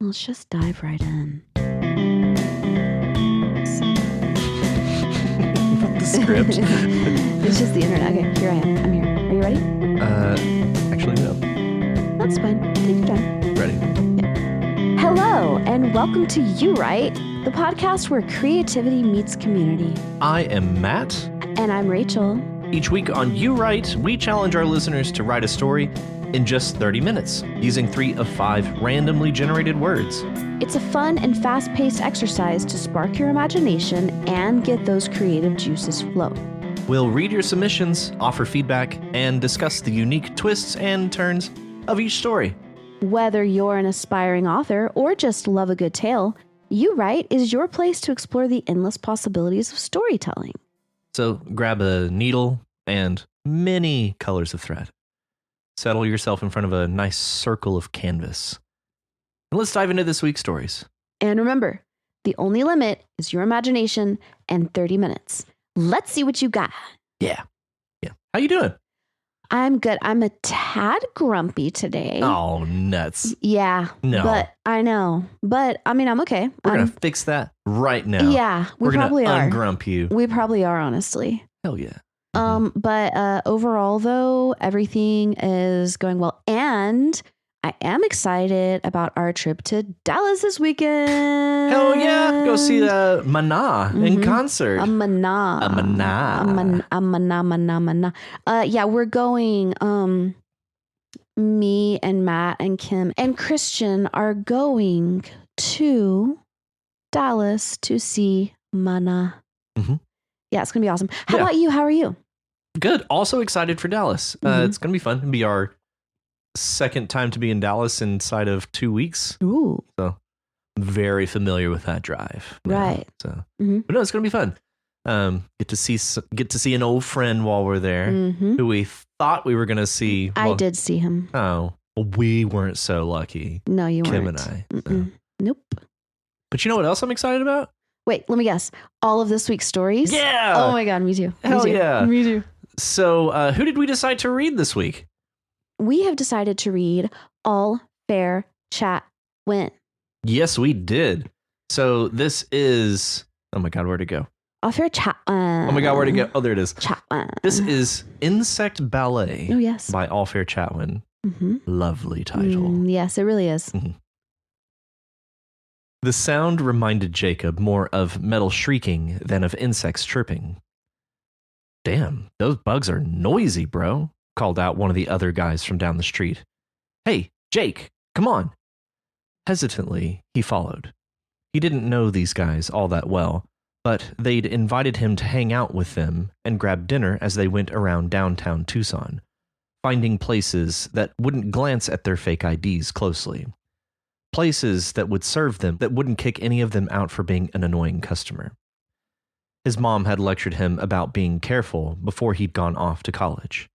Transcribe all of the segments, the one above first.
Let's just dive right in. The script. It's just the internet. Okay, here I am. I'm here. Are you ready? Actually, no. That's fine. Take your time. Ready. Hello, and welcome to You Right, the podcast where creativity meets community. I am Matt. And I'm Rachel. Each week on You Right, we challenge our listeners to write a story in just 30 minutes, using 3 of 5 randomly generated words. It's a fun and fast-paced exercise to spark your imagination and get those creative juices flowing. We'll read your submissions, offer feedback, and discuss the unique twists and turns of each story. Whether you're an aspiring author or just love a good tale, You Right is your place to explore the endless possibilities of storytelling. So grab a needle and many colors of thread. Settle yourself in front of a nice circle of canvas. And let's dive into this week's stories. And remember, the only limit is your imagination and 30 minutes. Let's see what you got. Yeah. How you doing? I'm good. I'm a tad grumpy today. Oh, nuts. Yeah. No. But I know. But I mean, I'm okay. We're going to fix that right now. Yeah, we probably are. We're going to ungrump you. We probably are, honestly. Hell yeah. But overall, though, everything is going well. And I am excited about our trip to Dallas this weekend. Hell yeah. Go see Mana in concert. A Mana. Yeah, we're going. Me and Matt and Kim and Christian are going to Dallas to see Mana. Mm-hmm. Yeah, it's going to be awesome. How about you? How are you? Good. Also excited for Dallas. It's going to be fun. It'll be our second time to be in Dallas inside of 2 weeks. Ooh. So very familiar with that drive. Right. So, but no, it's going to be fun. Get to see an old friend while we're there who we thought we were going to see. I did see him. Oh, well, we weren't so lucky. No, you Kim weren't. and I. So. Nope. But you know what else I'm excited about? Wait, let me guess. All of this week's stories? Yeah. Oh my God, me too. Hell me too. yeah. Me too. So who did we decide to read this week? We have decided to read AllfairChatwin. Yes, we did. So this is, oh my God, where'd it go? AllfairChatwin. Oh my God, where'd it go? Oh, there it is. Chatwin. This is Insect Ballet. Oh, yes. By AllfairChatwin. Lovely title. Yes, it really is. The sound reminded Jacob more of metal shrieking than of insects chirping. Damn, those bugs are noisy, bro, called out one of the other guys from down the street. Hey, Jake, come on. Hesitantly, he followed. He didn't know these guys all that well, but they'd invited him to hang out with them and grab dinner as they went around downtown Tucson, finding places that wouldn't glance at their fake IDs closely. Places that would serve them, that wouldn't kick any of them out for being an annoying customer. His mom had lectured him about being careful before he'd gone off to college.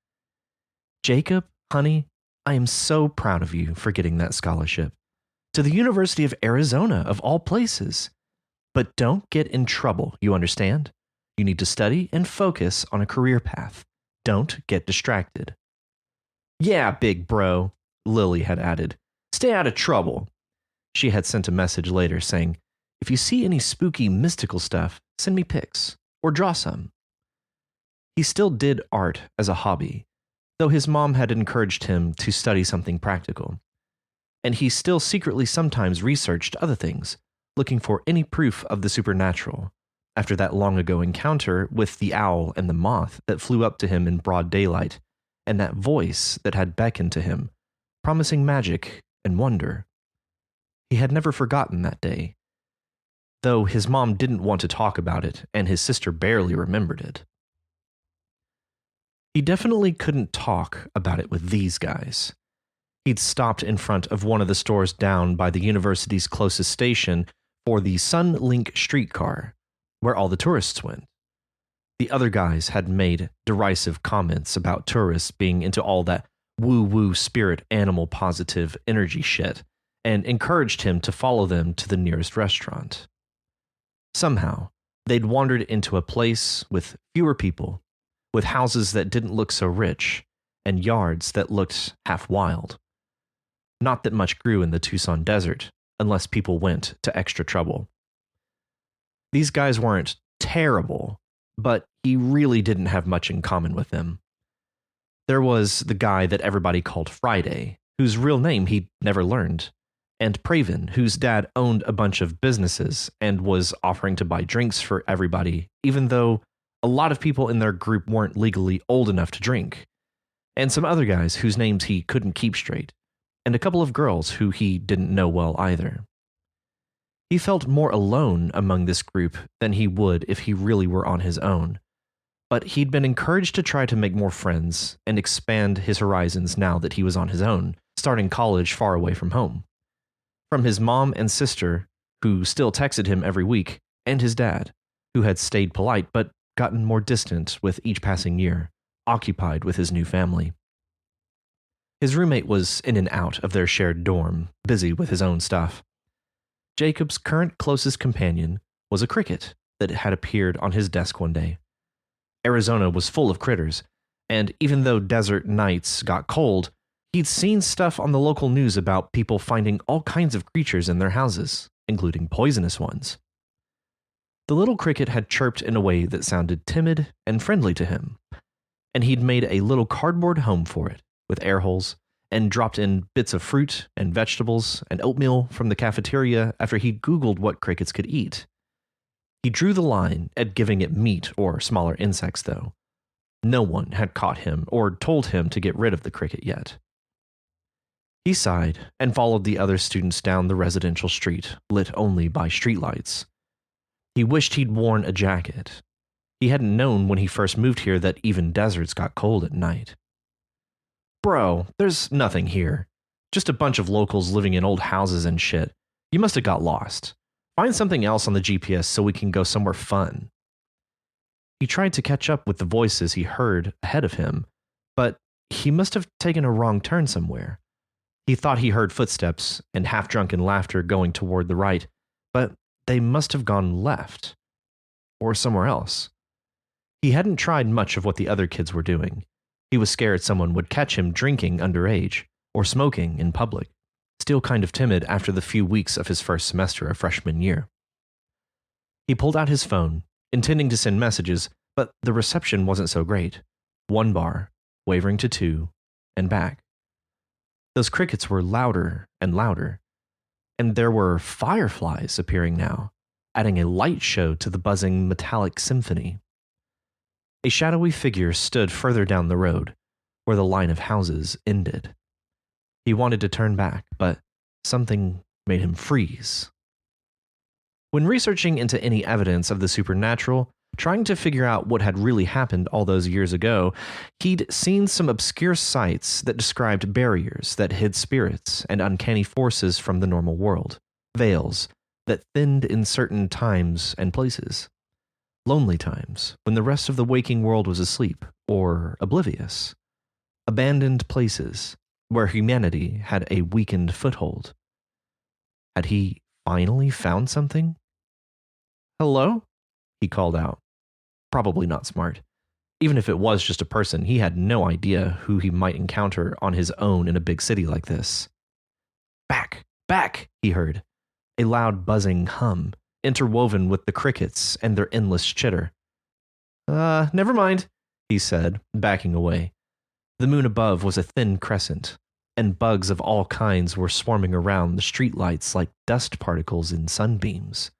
Jacob, honey, I am so proud of you for getting that scholarship. To the University of Arizona, of all places. But don't get in trouble, you understand? You need to study and focus on a career path. Don't get distracted. Yeah, big bro, Lily had added. Stay out of trouble. She had sent a message later saying, if you see any spooky mystical stuff, send me pics, or draw some. He still did art as a hobby, though his mom had encouraged him to study something practical. And he still secretly sometimes researched other things, looking for any proof of the supernatural, after that long ago encounter with the owl and the moth that flew up to him in broad daylight, and that voice that had beckoned to him, promising magic and wonder. He had never forgotten that day, though his mom didn't want to talk about it, and his sister barely remembered it. He definitely couldn't talk about it with these guys. He'd stopped in front of one of the stores down by the university's closest station for the Sunlink streetcar, where all the tourists went. The other guys had made derisive comments about tourists being into all that woo-woo spirit animal positive energy shit, and encouraged him to follow them to the nearest restaurant. Somehow, they'd wandered into a place with fewer people, with houses that didn't look so rich, and yards that looked half wild. Not that much grew in the Tucson desert, unless people went to extra trouble. These guys weren't terrible, but he really didn't have much in common with them. There was the guy that everybody called Friday, whose real name he'd never learned, and Praven, whose dad owned a bunch of businesses and was offering to buy drinks for everybody, even though a lot of people in their group weren't legally old enough to drink, and some other guys whose names he couldn't keep straight, and a couple of girls who he didn't know well either. He felt more alone among this group than he would if he really were on his own, but he'd been encouraged to try to make more friends and expand his horizons now that he was on his own, starting college far away from home. From his mom and sister, who still texted him every week, and his dad, who had stayed polite but gotten more distant with each passing year, occupied with his new family. His roommate was in and out of their shared dorm, busy with his own stuff. Jacob's current closest companion was a cricket that had appeared on his desk one day. Arizona was full of critters, and even though desert nights got cold, he'd seen stuff on the local news about people finding all kinds of creatures in their houses, including poisonous ones. The little cricket had chirped in a way that sounded timid and friendly to him, and he'd made a little cardboard home for it, with air holes, and dropped in bits of fruit and vegetables and oatmeal from the cafeteria after he'd Googled what crickets could eat. He drew the line at giving it meat or smaller insects, though. No one had caught him or told him to get rid of the cricket yet. He sighed and followed the other students down the residential street, lit only by streetlights. He wished he'd worn a jacket. He hadn't known when he first moved here that even deserts got cold at night. Bro, there's nothing here. Just a bunch of locals living in old houses and shit. You must have got lost. Find something else on the GPS so we can go somewhere fun. He tried to catch up with the voices he heard ahead of him, but he must have taken a wrong turn somewhere. He thought he heard footsteps and half-drunken laughter going toward the right, but they must have gone left. Or somewhere else. He hadn't tried much of what the other kids were doing. He was scared someone would catch him drinking underage or smoking in public, still kind of timid after the few weeks of his first semester of freshman year. He pulled out his phone, intending to send messages, but the reception wasn't so great. 1 bar, wavering to 2, and back. Those crickets were louder and louder, and there were fireflies appearing now, adding a light show to the buzzing metallic symphony. A shadowy figure stood further down the road, where the line of houses ended. He wanted to turn back, but something made him freeze. When researching into any evidence of the supernatural, trying to figure out what had really happened all those years ago, he'd seen some obscure sites that described barriers that hid spirits and uncanny forces from the normal world, veils that thinned in certain times and places. Lonely times, when the rest of the waking world was asleep or oblivious. Abandoned places where humanity had a weakened foothold. Had he finally found something? Hello? He called out. Probably not smart. Even if it was just a person, he had no idea who he might encounter on his own in a big city like this. Back, back, he heard. A loud buzzing hum, interwoven with the crickets and their endless chitter. Never mind, he said, backing away. The moon above was a thin crescent, and bugs of all kinds were swarming around the streetlights like dust particles in sunbeams.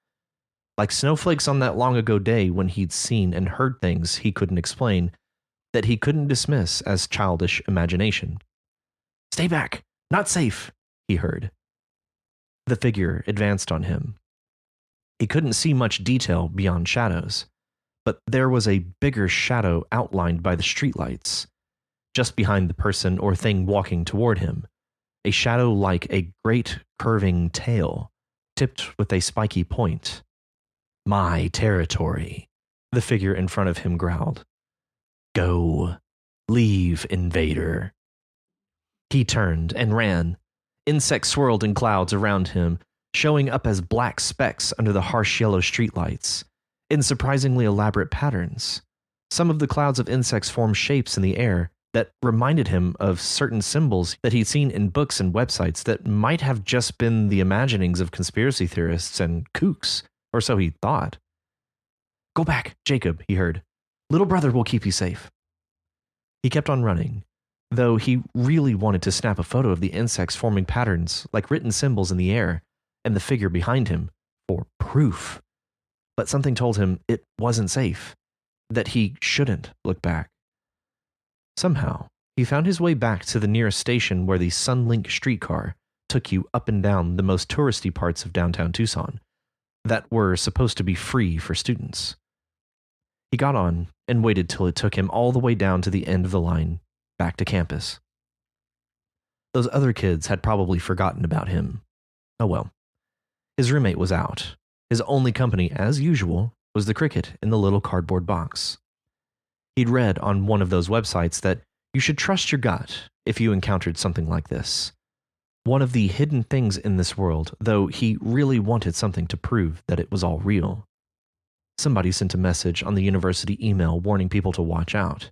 Like snowflakes on that long-ago day when he'd seen and heard things he couldn't explain, that he couldn't dismiss as childish imagination. Stay back! Not safe! He heard. The figure advanced on him. He couldn't see much detail beyond shadows, but there was a bigger shadow outlined by the streetlights, just behind the person or thing walking toward him, a shadow like a great curving tail, tipped with a spiky point. My territory, the figure in front of him growled. Go. Leave, invader. He turned and ran. Insects swirled in clouds around him, showing up as black specks under the harsh yellow streetlights, in surprisingly elaborate patterns. Some of the clouds of insects formed shapes in the air that reminded him of certain symbols that he'd seen in books and websites that might have just been the imaginings of conspiracy theorists and kooks, or so he thought. Go back, Jacob, he heard. Little brother will keep you safe. He kept on running, though he really wanted to snap a photo of the insects forming patterns like written symbols in the air and the figure behind him for proof. But something told him it wasn't safe, that he shouldn't look back. Somehow, he found his way back to the nearest station where the Sunlink streetcar took you up and down the most touristy parts of downtown Tucson that were supposed to be free for students. He got on and waited till it took him all the way down to the end of the line, back to campus. Those other kids had probably forgotten about him. Oh well. His roommate was out. His only company, as usual, was the cricket in the little cardboard box. He'd read on one of those websites that you should trust your gut if you encountered something like this. One of the hidden things in this world, though he really wanted something to prove that it was all real. Somebody sent a message on the university email warning people to watch out,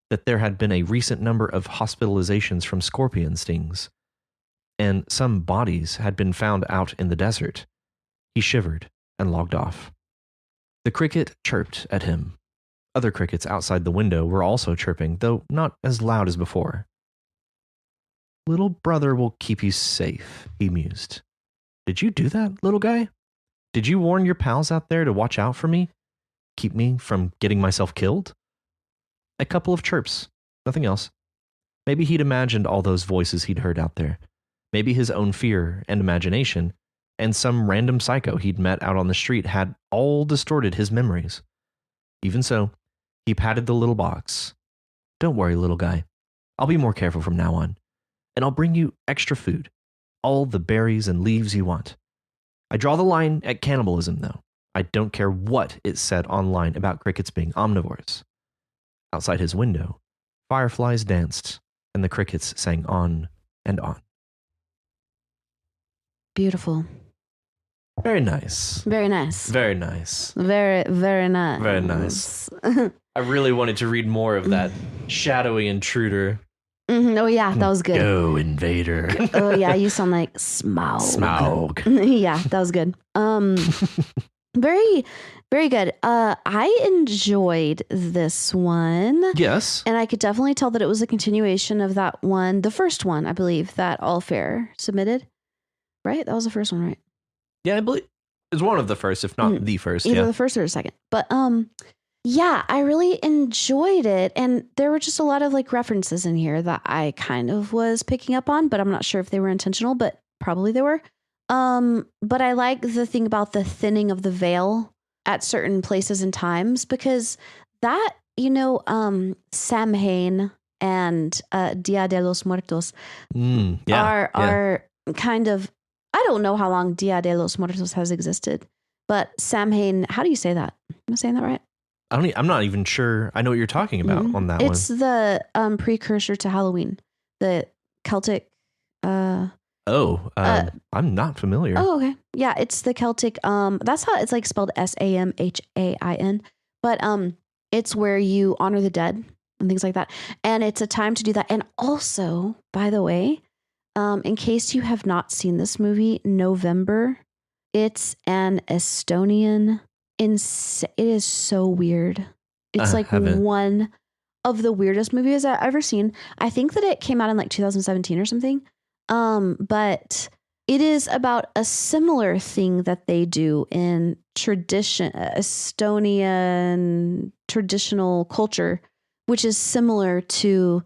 that there had been a recent number of hospitalizations from scorpion stings, and some bodies had been found out in the desert. He shivered and logged off. The cricket chirped at him. Other crickets outside the window were also chirping, though not as loud as before. Little brother will keep you safe, he mused. Did you do that, little guy? Did you warn your pals out there to watch out for me? Keep me from getting myself killed? A couple of chirps, nothing else. Maybe he'd imagined all those voices he'd heard out there. Maybe his own fear and imagination, and some random psycho he'd met out on the street had all distorted his memories. Even so, he patted the little box. Don't worry, little guy. I'll be more careful from now on, and I'll bring you extra food, all the berries and leaves you want. I draw the line at cannibalism, though. I don't care what it said online about crickets being omnivores. Outside his window, fireflies danced, and the crickets sang on and on. Beautiful. Very nice. Very nice. Very nice. Very, very nice. Very nice. I really wanted to read more of that shadowy intruder. Mm-hmm. Oh, yeah, that was good. Go, invader. Oh, yeah, you sound like Smaug. Smaug. Yeah, that was good. Very, very good. I enjoyed this one. Yes. And I could definitely tell that it was a continuation of that one, the first one, I believe, that Allfair submitted. Right? That was the first one, right? Yeah, I believe it's one of the first, if not the first. Either yeah. the first or the second. But yeah, I really enjoyed it. And there were just a lot of like references in here that I kind of was picking up on, but I'm not sure if they were intentional, but probably they were. But I like the thing about the thinning of the veil at certain places and times, because that, Samhain and Dia de los Muertos are kind of, I don't know how long Dia de los Muertos has existed, but Samhain, how do you say that? Am I saying that right? I'm not even sure. I know what you're talking about on that one. It's the precursor to Halloween, the Celtic. I'm not familiar. Oh, okay. Yeah, it's the Celtic. That's how it's like spelled Samhain. But it's where you honor the dead and things like that. And it's a time to do that. And also, by the way, in case you have not seen this movie, Novel-bember, it's an Estonian. It is so weird. It's like one of the weirdest movies I've ever seen. I think that it came out in like 2017 or something. But it is about a similar thing that they do in Estonian traditional culture, which is similar to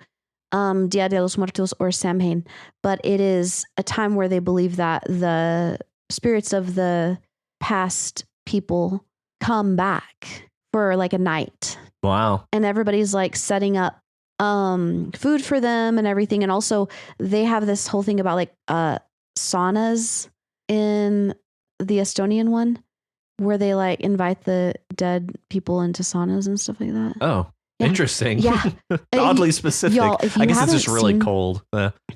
Dia de los Muertos or Samhain, but it is a time where they believe that the spirits of the past people come back for like a night. Wow. And everybody's like setting up food for them and everything. And also they have this whole thing about like saunas in the Estonian one where they like invite the dead people into saunas and stuff like that. Oh, yeah. Interesting. Yeah. Oddly specific. Y'all, I guess it's just really cold.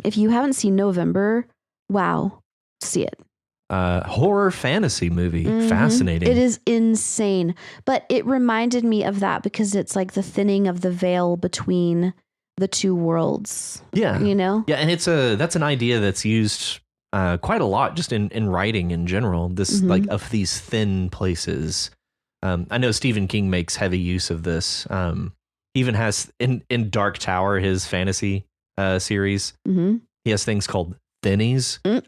If you haven't seen Novel-bember, wow, see it. Horror fantasy movie. Fascinating. It is insane. But it reminded me of that because it's like the thinning of the veil between the two worlds. Yeah. You know? Yeah. And that's an idea that's used quite a lot just in writing in general. This like of these thin places. I know Stephen King makes heavy use of this. He even has in Dark Tower, his fantasy series, he has things called thinnies. Ooh,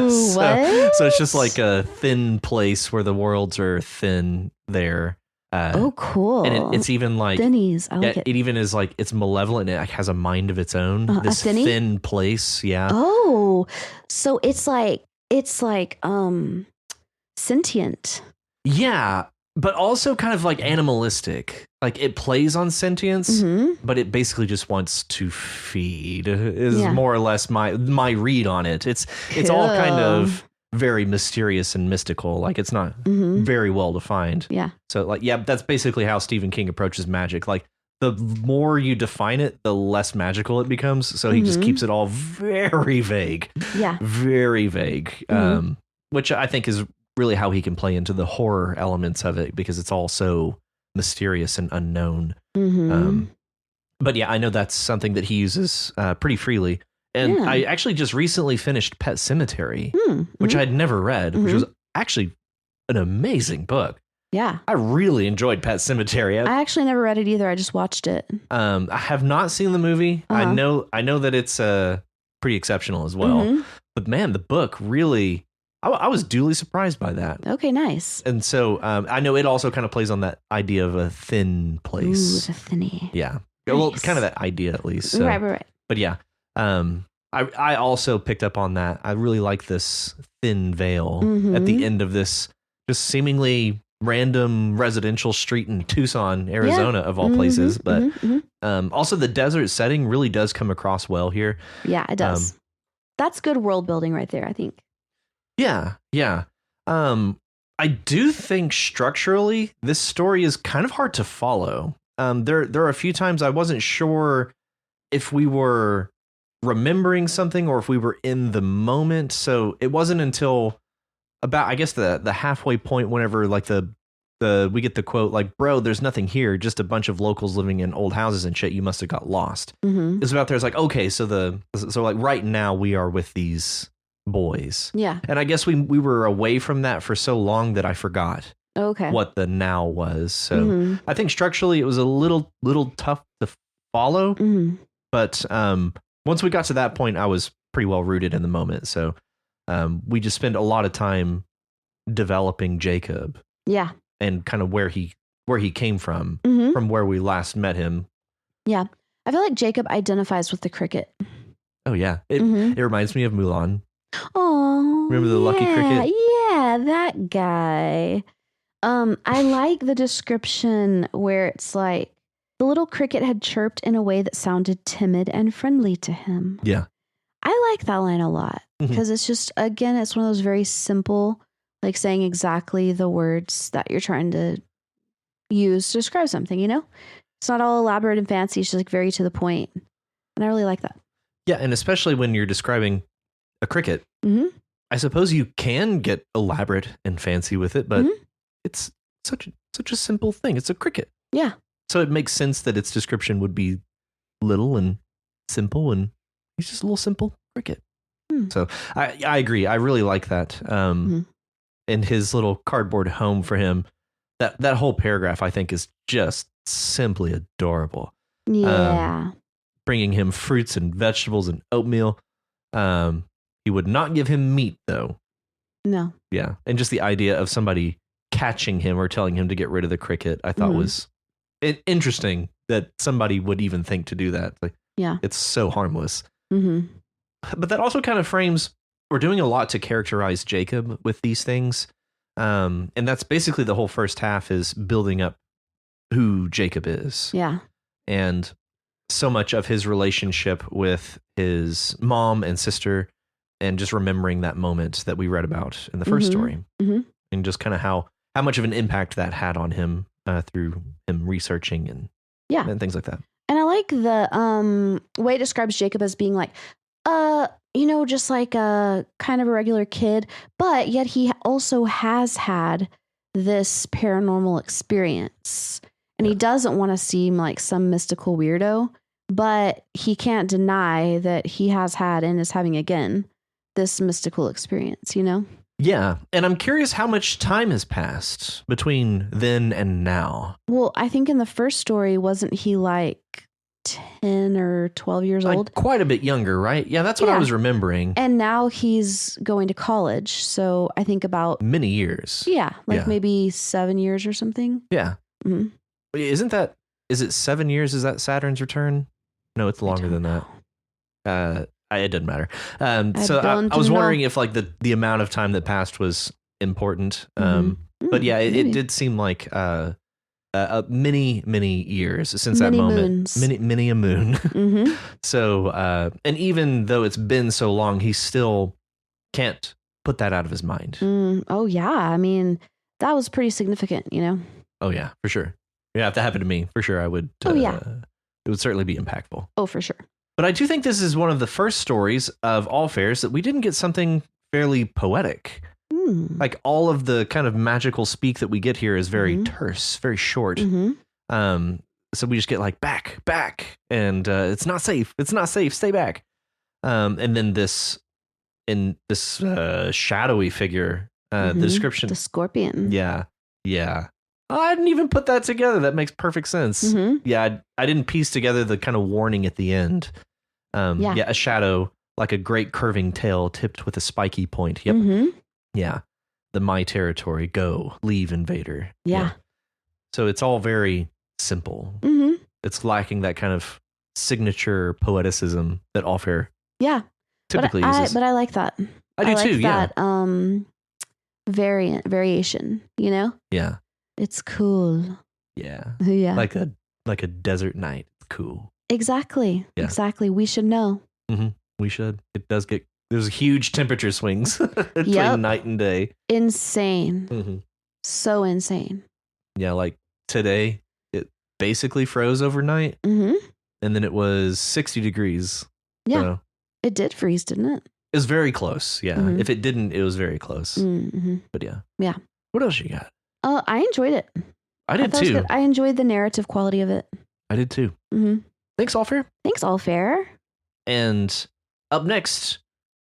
so it's just like a thin place where the worlds are thin there. Cool. And it's even like thinnies. I like it. It even is like it's malevolent and it has a mind of its own. This thin place. Yeah. Oh, so it's like sentient. Yeah. But also kind of like animalistic. Like it plays on sentience, but it basically just wants to feed is more or less my read on it. It's all kind of very mysterious and mystical. Like it's not very well defined. Yeah. So like, that's basically how Stephen King approaches magic. Like the more you define it, the less magical it becomes. So he just keeps it all very vague. Yeah. Very vague. Which I think is really how he can play into the horror elements of it because it's all so mysterious and unknown. But yeah, I know that's something that he uses pretty freely. And I actually just recently finished Pet Sematary, which I'd never read, which was actually an amazing book. Yeah. I really enjoyed Pet Sematary. I actually never read it either. I just watched it. I have not seen the movie. I know that it's pretty exceptional as well. But man, the book really... I was duly surprised by that. Okay, nice. And so I know it also kind of plays on that idea of a thin place. Ooh, the thinny. Yeah. Nice. Well, kind of that idea at least. So. Right. But yeah, I also picked up on that. I really like this thin veil at the end of this just seemingly random residential street in Tucson, Arizona, of all places. But also the desert setting really does come across well here. Yeah, it does. That's good world building right there, I think. Yeah. I do think structurally this story is kind of hard to follow. There are a few times I wasn't sure if we were remembering something or if we were in the moment. So it wasn't until about, I guess, the halfway point whenever like we get the quote like, bro, there's nothing here, just a bunch of locals living in old houses and shit. You must have got lost. It's about there's like, okay, so like right now we are with these boys. Yeah. And I guess we were away from that for so long that I forgot what the now was. So I think structurally it was a little tough to follow. But once we got to that point, I was pretty well rooted in the moment. So we just spent a lot of time developing Jacob. Yeah. And kind of where he came from where we last met him. Yeah. I feel like Jacob identifies with the cricket. Oh yeah. It reminds me of Mulan. Oh, remember the lucky cricket? Yeah, that guy. I like the description where it's like the little cricket had chirped in a way that sounded timid and friendly to him. Yeah. I like that line a lot because it's just, again, it's one of those very simple, like saying exactly the words that you're trying to use to describe something, you know? It's not all elaborate and fancy. It's just like very to the point. And I really like that. Yeah. And especially when you're describing a cricket, I suppose you can get elaborate and fancy with it, but it's such a simple thing. It's a cricket. Yeah. So it makes sense that its description would be little and simple, and he's just a little simple cricket. So I agree. I really like that. And his little cardboard home for him, that whole paragraph I think is just simply adorable. Yeah. Bringing him fruits and vegetables and oatmeal. He would not give him meat, though. No. Yeah. And just the idea of somebody catching him or telling him to get rid of the cricket, I thought was interesting that somebody would even think to do that. Like, yeah. It's so harmless. But that also kind of frames, we're doing a lot to characterize Jacob with these things. And that's basically the whole first half is building up who Jacob is. Yeah. And so much of his relationship with his mom and sister, and just remembering that moment that we read about in the first story, and just kind of how much of an impact that had on him through him researching and things like that. And I like the way it describes Jacob as being like, just like a kind of a regular kid, but yet he also has had this paranormal experience, and he doesn't want to seem like some mystical weirdo. but he can't deny that he has had and is having again this mystical experience, you know? Yeah. And I'm curious how much time has passed between then and now. Well, I think in the first story, wasn't he like 10 or 12 years old? Quite a bit younger, right? Yeah, that's what I was remembering. And now he's going to college. So I think about many years. Yeah. Maybe 7 years or something. Yeah. Mm-hmm. Is it 7 years? Is that Saturn's return? No, it's longer than that. It doesn't matter. So I was wondering if like the amount of time that passed was important. But yeah, it did seem like many years since that moment. Many a moon. Mm-hmm. So, and even though it's been so long, he still can't put that out of his mind. Oh yeah. I mean, that was pretty significant, you know? Oh yeah, for sure. Yeah, if that happened to me, for sure, I would. It would certainly be impactful. Oh, for sure. But I do think this is one of the first stories of All Fairs that we didn't get something fairly poetic. Like all of the kind of magical speak that we get here is very terse, very short. So we just get like back, and it's not safe. It's not safe. Stay back. And then this shadowy figure, the description, the scorpion. Yeah. Oh, I didn't even put that together. That makes perfect sense. Yeah, I didn't piece together the kind of warning at the end. A shadow like a great curving tail tipped with a spiky point. Yep. Yeah. The my territory, go, leave, invader. Yeah. So it's all very simple. It's lacking that kind of signature poeticism that All Fair typically uses. But I like that. I do too, that, variation, you know? Yeah. It's cool. Yeah. Yeah. Like a desert night. It's cool. Exactly. Yeah. Exactly. We should know. We should. It does get, there's huge temperature swings between night and day. Insane. So insane. Yeah. Like today, it basically froze overnight. And then it was 60 degrees. Yeah. So it did freeze, didn't it? It was very close. Yeah. If it didn't, it was very close. But yeah. Yeah. What else you got? I enjoyed it. I did too. I enjoyed the narrative quality of it. I did too. Thanks, All Fair. Thanks, All Fair. And up next,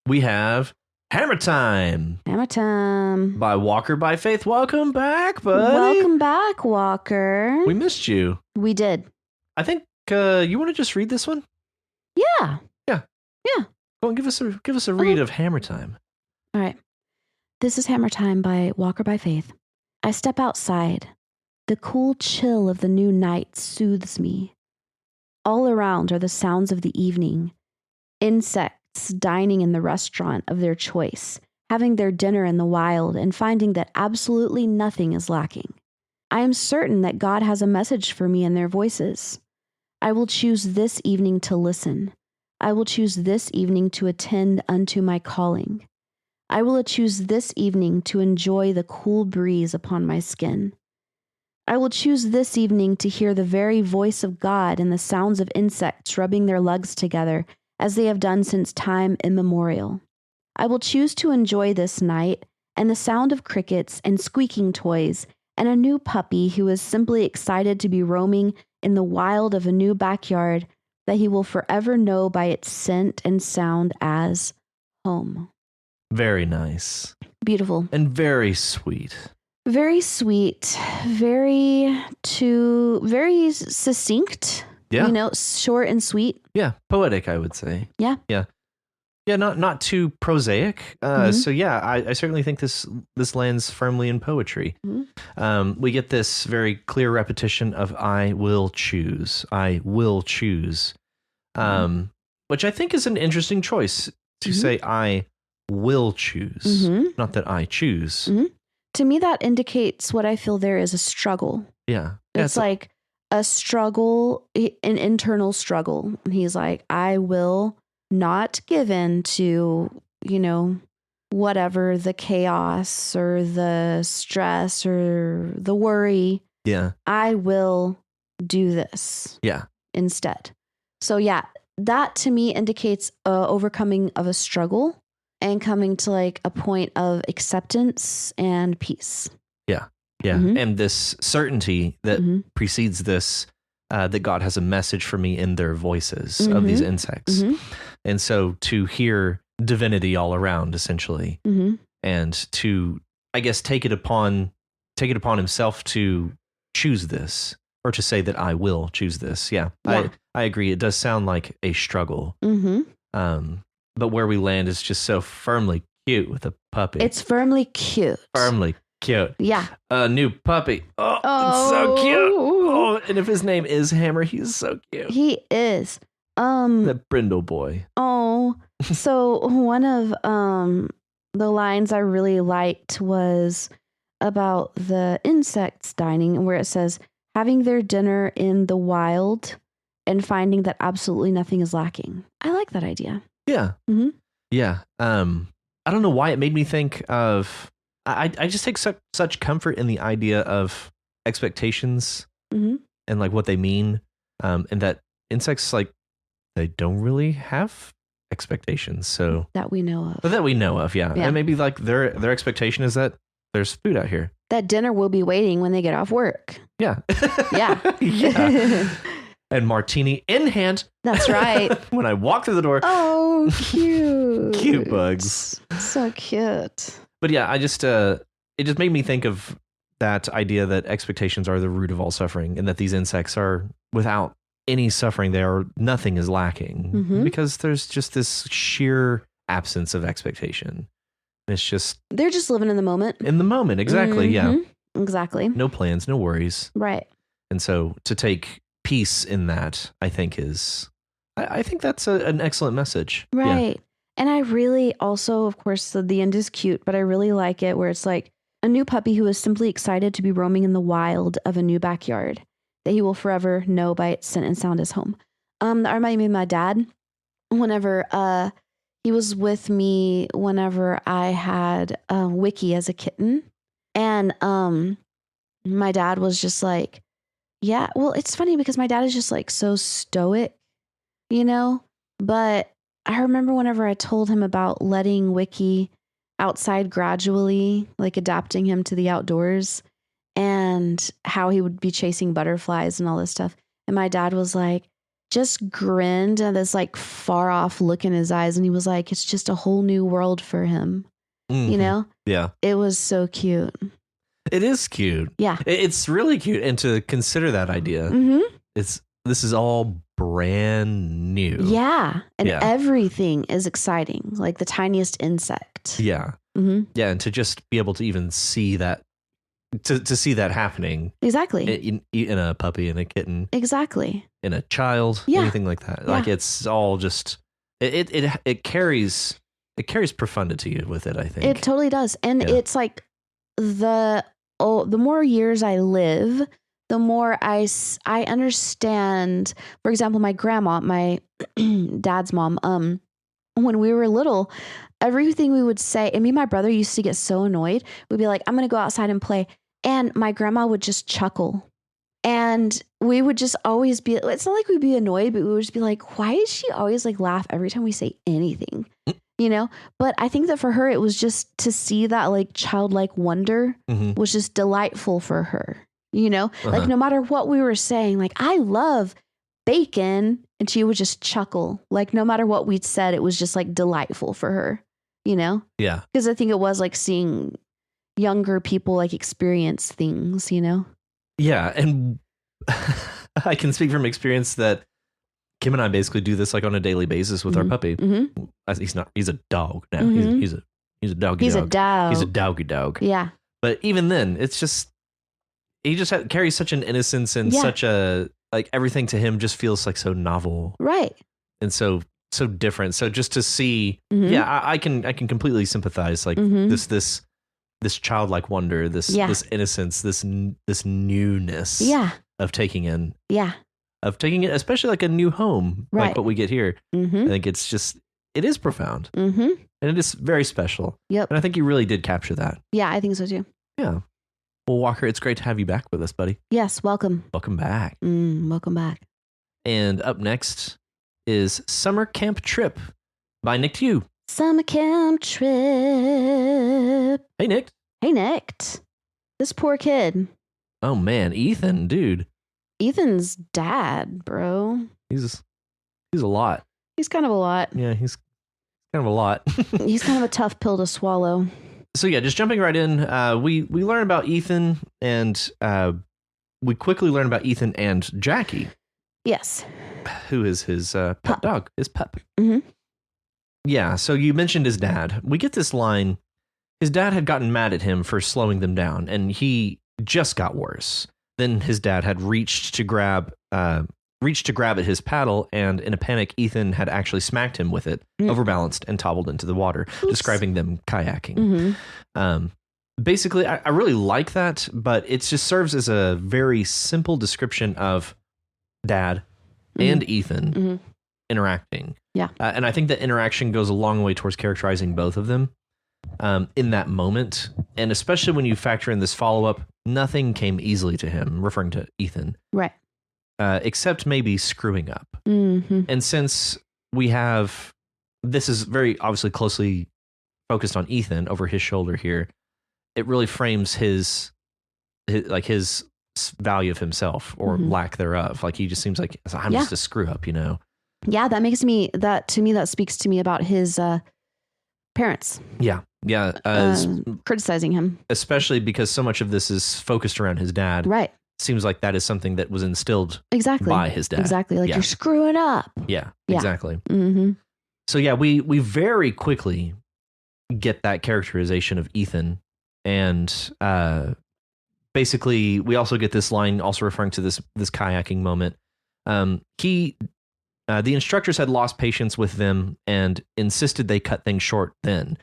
we have Hammer Time. Hammer Time. By Walker by Faith. Welcome back, buddy. Welcome back, Walker. We missed you. We did. I think you want to just read this one? Yeah. Yeah. Go and give us a read of Hammer Time. All right. This is Hammer Time by Walker by Faith. I step outside. The cool chill of the new night soothes me. All around are the sounds of the evening. Insects dining in the restaurant of their choice, having their dinner in the wild and finding that absolutely nothing is lacking. I am certain that God has a message for me in their voices. I will choose this evening to listen. I will choose this evening to attend unto my calling. I will choose this evening to enjoy the cool breeze upon my skin. I will choose this evening to hear the very voice of God and the sounds of insects rubbing their legs together as they have done since time immemorial. I will choose to enjoy this night and the sound of crickets and squeaking toys and a new puppy who is simply excited to be roaming in the wild of a new backyard that he will forever know by its scent and sound as home. Very nice. Beautiful. And very sweet. Very sweet. Very succinct. Yeah. You know, short and sweet. Yeah. Poetic, I would say. Yeah. Yeah. Yeah, not too prosaic. So yeah, I certainly think this lands firmly in poetry. We get this very clear repetition of "I will choose." I will choose, which I think is an interesting choice to say. I will choose, not that I choose. To me, that indicates what I feel there is a struggle. Yeah, it's like a struggle, an internal struggle. And he's like, I will not give in to, whatever the chaos or the stress or the worry. Yeah. I will do this. Yeah. Instead. So yeah, that to me indicates overcoming of a struggle and coming to like a point of acceptance and peace. Yeah. Yeah. And this certainty that precedes this that God has a message for me in their voices of these insects. And so to hear divinity all around, essentially, and to, I guess, take it upon himself to choose this, or to say that I will choose this. Yeah. I agree. It does sound like a struggle. But where we land is just so firmly cute with a puppy. It's firmly cute. Firmly cute. Yeah. A new puppy. Oh, it's so cute. Oh, and if his name is Hammer, he's so cute. He is. The brindle boy. Oh, so one of the lines I really liked was about the insects dining, where it says, having their dinner in the wild and finding that absolutely nothing is lacking. I like that idea. Yeah. Yeah. I don't know why it made me think of, I just take such comfort in the idea of expectations and like what they mean. And that insects, like, they don't really have expectations. So that we know of. But that we know of, yeah. And maybe like their expectation is that there's food out here. That dinner will be waiting when they get off work. Yeah. Yeah. And martini in hand. That's right. When I walk through the door. Oh, cute. Cute bugs. So cute. But yeah, I just, it just made me think of that idea that expectations are the root of all suffering, and that these insects are without any suffering there, nothing is lacking, because there's just this sheer absence of expectation. It's just, they're just living in the moment. In the moment, exactly. Yeah, exactly. No plans, no worries. Right. And so to take peace in that, I think I think that's an excellent message. Right. Yeah. And I really also, of course, the end is cute, but I really like it where it's like a new puppy who is simply excited to be roaming in the wild of a new backyard that he will forever know by its scent and sound as home. That reminded me of my dad. Whenever he was with me whenever I had Wiki as a kitten. And my dad was just like, yeah, well, it's funny because my dad is just like so stoic, you know? But I remember whenever I told him about letting Wiki outside gradually, like adapting him to the outdoors, and how he would be chasing butterflies and all this stuff. And my dad was like, just grinned at this like far off look in his eyes. And he was like, it's just a whole new world for him. You know? Yeah. It was so cute. It is cute. Yeah. It's really cute. And to consider that idea, this is all brand new. Yeah. And everything is exciting. Like the tiniest insect. Yeah. Yeah. And to just be able to even see that, to see that happening. Exactly. In a puppy, in a kitten. Exactly. In a child. Yeah. Anything like that. Like it's all just, it carries profundity with it, I think. It totally does. And it's like the more years I live, the more I understand. For example, my grandma, my dad's mom, when we were little, everything we would say, and me and my brother used to get so annoyed. We'd be like, I'm going to go outside and play. And my grandma would just chuckle. And we would just always be, it's not like we'd be annoyed, but we would just be like, why does she always like laugh every time we say anything? You know? But I think that for her, it was just to see that like childlike wonder was just delightful for her. You know? Like no matter what we were saying, like, I love bacon. And she would just chuckle. Like no matter what we'd said, it was just like delightful for her. You know? Yeah. Because I think it was like seeing younger people like experience things, you know? Yeah. And I can speak from experience that Kim and I basically do this like on a daily basis with our puppy. He's a dog now. He's a doggy dog. He's a dog. He's a doggy dog. Yeah. But even then, it's just, he just carries such an innocence and such a, like everything to him just feels like so novel. Right. And so different. So just to see, I can completely sympathize. Like this childlike wonder, this innocence, this newness of taking in. Yeah. Of taking it, especially like a new home, like what we get here. I think it's just, it is profound. And it is very special. Yep. And I think you really did capture that. Yeah, I think so too. Yeah. Well, Walker, it's great to have you back with us, buddy. Yes, welcome. Welcome back. Welcome back. And up next is Summer Camp Trip by Nick Tew. Summer Camp Trip. Hey, Nick. Hey, Nick. This poor kid. Oh, man. Ethan, dude. Ethan's dad, bro. He's a lot. He's kind of a lot. Yeah, he's kind of a lot. He's kind of a tough pill to swallow. So yeah, just jumping right in, we learn about Ethan, and we quickly learn about Ethan and Jackie. Yes. Who is his pet dog, his pup. Mm-hmm. Yeah, so you mentioned his dad. We get this line, his dad had gotten mad at him for slowing them down, and he just got worse. Then his dad had reached to grab at his paddle, and in a panic, Ethan had actually smacked him with it, overbalanced, and toppled into the water, describing them kayaking. Mm-hmm. Basically, I really like that, but it just serves as a very simple description of Dad and Ethan interacting. Yeah. And I think that interaction goes a long way towards characterizing both of them in that moment. And especially when you factor in this follow-up, nothing came easily to him, referring to Ethan. Right. Except maybe screwing up. Mm-hmm. And since this is very obviously closely focused on Ethan over his shoulder here, it really frames his value of himself or lack thereof. Like he just seems like I'm just a screw up, you know? Yeah. That speaks to me about his parents. Yeah. Yeah. Criticizing him. Especially because so much of this is focused around his dad. Right. Seems like that is something that was instilled by his dad. Exactly. Like you're screwing up. Yeah, exactly. Mm-hmm. So yeah, we very quickly get that characterization of Ethan, and basically we also get this line also referring to this kayaking moment. The instructors had lost patience with them and insisted they cut things short then.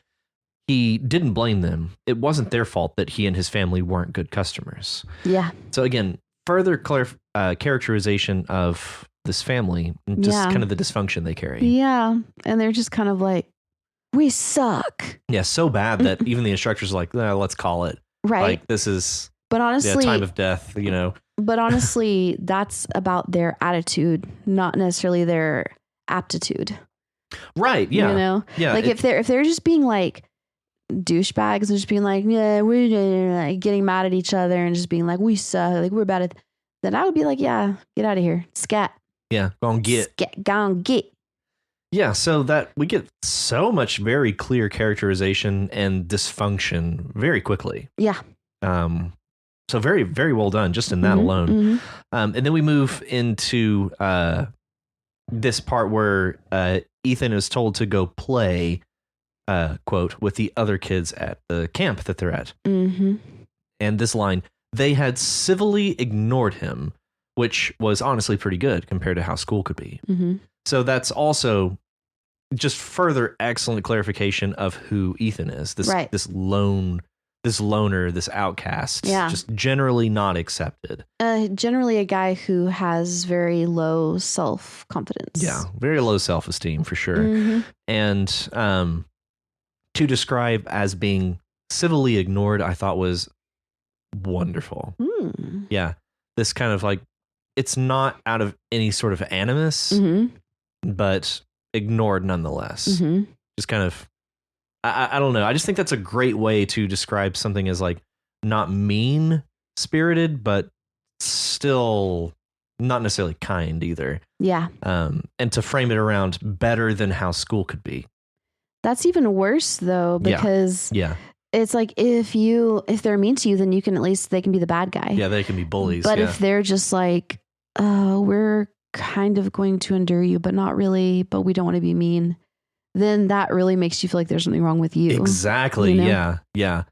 He didn't blame them. It wasn't their fault that he and his family weren't good customers. Yeah. So again, further characterization of this family and just kind of the dysfunction they carry. Yeah. And they're just kind of like, we suck. Yeah, so bad that even the instructors are like, let's call it. Right. Like this is time of death, you know. But honestly, that's about their attitude, not necessarily their aptitude. Right. Yeah. You know? Yeah. Like if they're just being like douchebags and just being like, yeah, we're like, getting mad at each other and just being like, we suck, like we're bad at, then I would be like, yeah, get out of here. Scat. Yeah. Go and get. Go and get. Yeah. So that we get so much very clear characterization and dysfunction very quickly. Yeah. So very, very well done just in that alone. Mm-hmm. And then we move into this part where Ethan is told to go play, quote, with the other kids at the camp that they're at. Mm-hmm. And this line, they had civilly ignored him, which was honestly pretty good compared to how school could be. Mm-hmm. So that's also just further excellent clarification of who Ethan is. This loner, this outcast, just generally not accepted. Generally a guy who has very low self-confidence. Yeah, very low self-esteem for sure. Mm-hmm. And to describe as being civilly ignored, I thought was wonderful. Mm. Yeah, this kind of like, it's not out of any sort of animus, but ignored nonetheless. Mm-hmm. Just kind of, I don't know. I just think that's a great way to describe something as like not mean spirited, but still not necessarily kind either. Yeah. And to frame it around better than how school could be. That's even worse though, because it's like if they're mean to you, then you can they can be the bad guy. Yeah, they can be bullies. But if they're just like, we're kind of going to endure you, but not really, but we don't want to be mean, then that really makes you feel like there's something wrong with you. Exactly. You know? Yeah.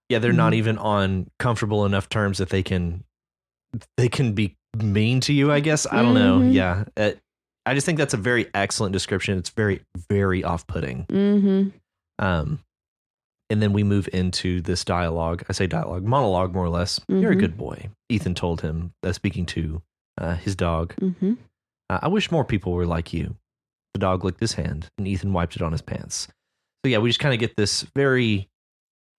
They're not even on comfortable enough terms that they can be mean to you, I guess. I don't know. Yeah. I just think that's a very excellent description. It's very, very off-putting. Mm-hmm. And then we move into this dialogue. I say dialogue, monologue, more or less. Mm-hmm. You're a good boy, Ethan told him, speaking to his dog. Mm-hmm. I wish more people were like you. The dog licked his hand, and Ethan wiped it on his pants. So yeah, we just kind of get this very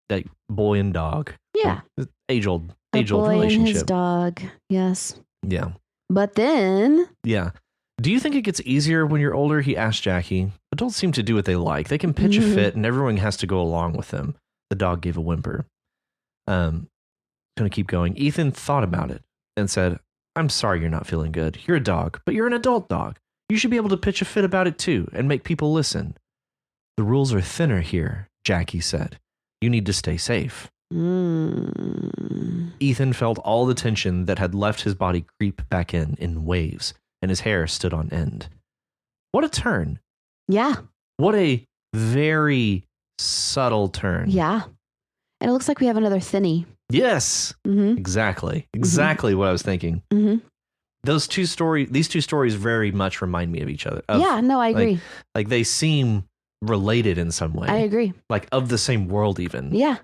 like boy and dog. Yeah. Age-old relationship. And his dog. Yes. Yeah. But then. Yeah. Do you think it gets easier when you're older? He asked Jackie. Adults seem to do what they like. They can pitch a fit and everyone has to go along with them. The dog gave a whimper. Gonna keep going. Ethan thought about it and said, I'm sorry you're not feeling good. You're a dog, but you're an adult dog. You should be able to pitch a fit about it too and make people listen. The rules are thinner here, Jackie said. You need to stay safe. Ethan felt all the tension that had left his body creep back in waves, and his hair stood on end. What a turn. Yeah. What a very subtle turn. Yeah. And it looks like we have another thinny. Yes. Exactly what I was thinking. These two stories very much remind me of each other. Yeah, no, I agree. Like they seem related in some way. I agree. Like of the same world even. Yeah.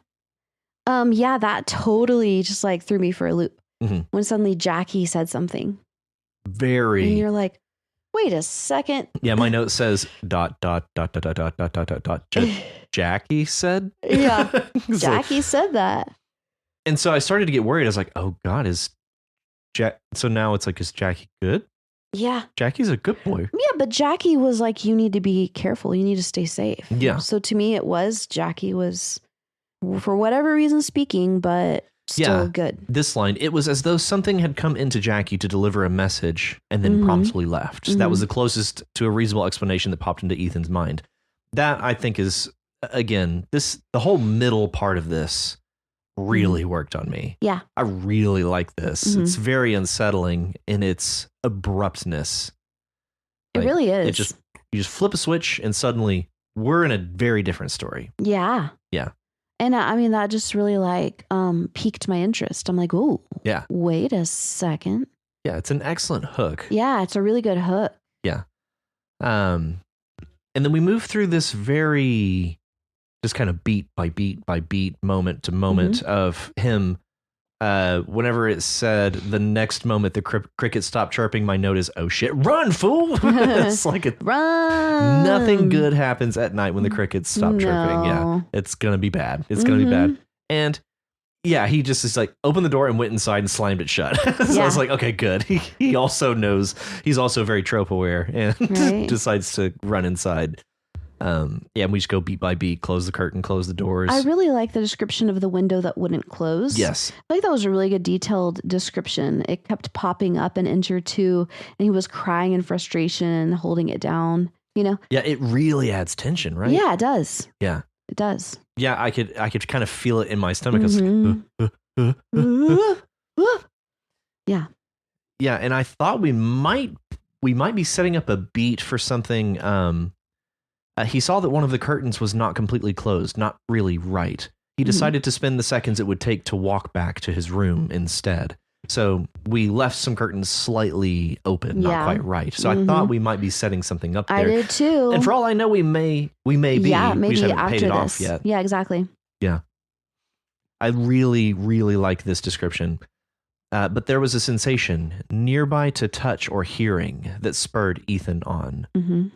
Yeah, that totally just like threw me for a loop. When suddenly Jackie said something. Very. And you're like, wait a second. Yeah, my note says ... Jackie said? Yeah. Jackie said that. And so I started to get worried. I was like, oh God, so now it's like, is Jackie good? Yeah. Jackie's a good boy. Yeah, but Jackie was like, you need to be careful. You need to stay safe. Yeah. So to me, Jackie was, for whatever reason, speaking, but still good. This line, it was as though something had come into Jackie to deliver a message and then promptly left. That was the closest to a reasonable explanation that popped into Ethan's mind. That, I think, is, again, the whole middle part of this really worked on me. Yeah. I really like this. It's very unsettling in its abruptness. It really is. You just flip a switch and suddenly we're in a very different story. Yeah. Yeah. And I mean, that just really like piqued my interest. I'm like, oh, yeah. Wait a second. Yeah, it's an excellent hook. Yeah, it's a really good hook. Yeah. And then we move through this very just kind of beat by beat by beat, moment to moment of him. Whenever it said the next moment the cricket stopped chirping, my note is, oh shit, run, fool. It's like run. Nothing good happens at night when the crickets stop chirping. Yeah, it's going to be bad. It's going to be bad. And yeah, he just is like, opened the door and went inside and slammed it shut. So I was like, okay, good. He also knows, he's also very trope aware and decides to run inside. And we just go beat by beat, close the curtain, close the doors. I really like the description of the window that wouldn't close. Yes. I think that was a really good detailed description. It kept popping up in Enter 2, and he was crying in frustration and holding it down, you know? Yeah, it really adds tension, right? Yeah, it does. Yeah. It does. Yeah, I could kind of feel it in my stomach. Yeah. Yeah, and I thought we might be setting up a beat for something. He saw that one of the curtains was not completely closed, not really right. He decided to spend the seconds it would take to walk back to his room instead. So we left some curtains slightly open, not quite right. So I thought we might be setting something up there. I did too. And for all I know, we may be. Yeah, maybe we just haven't after paid it this. off yet. Yeah, exactly. Yeah. I really, really like this description. But there was a sensation nearby to touch or hearing that spurred Ethan on.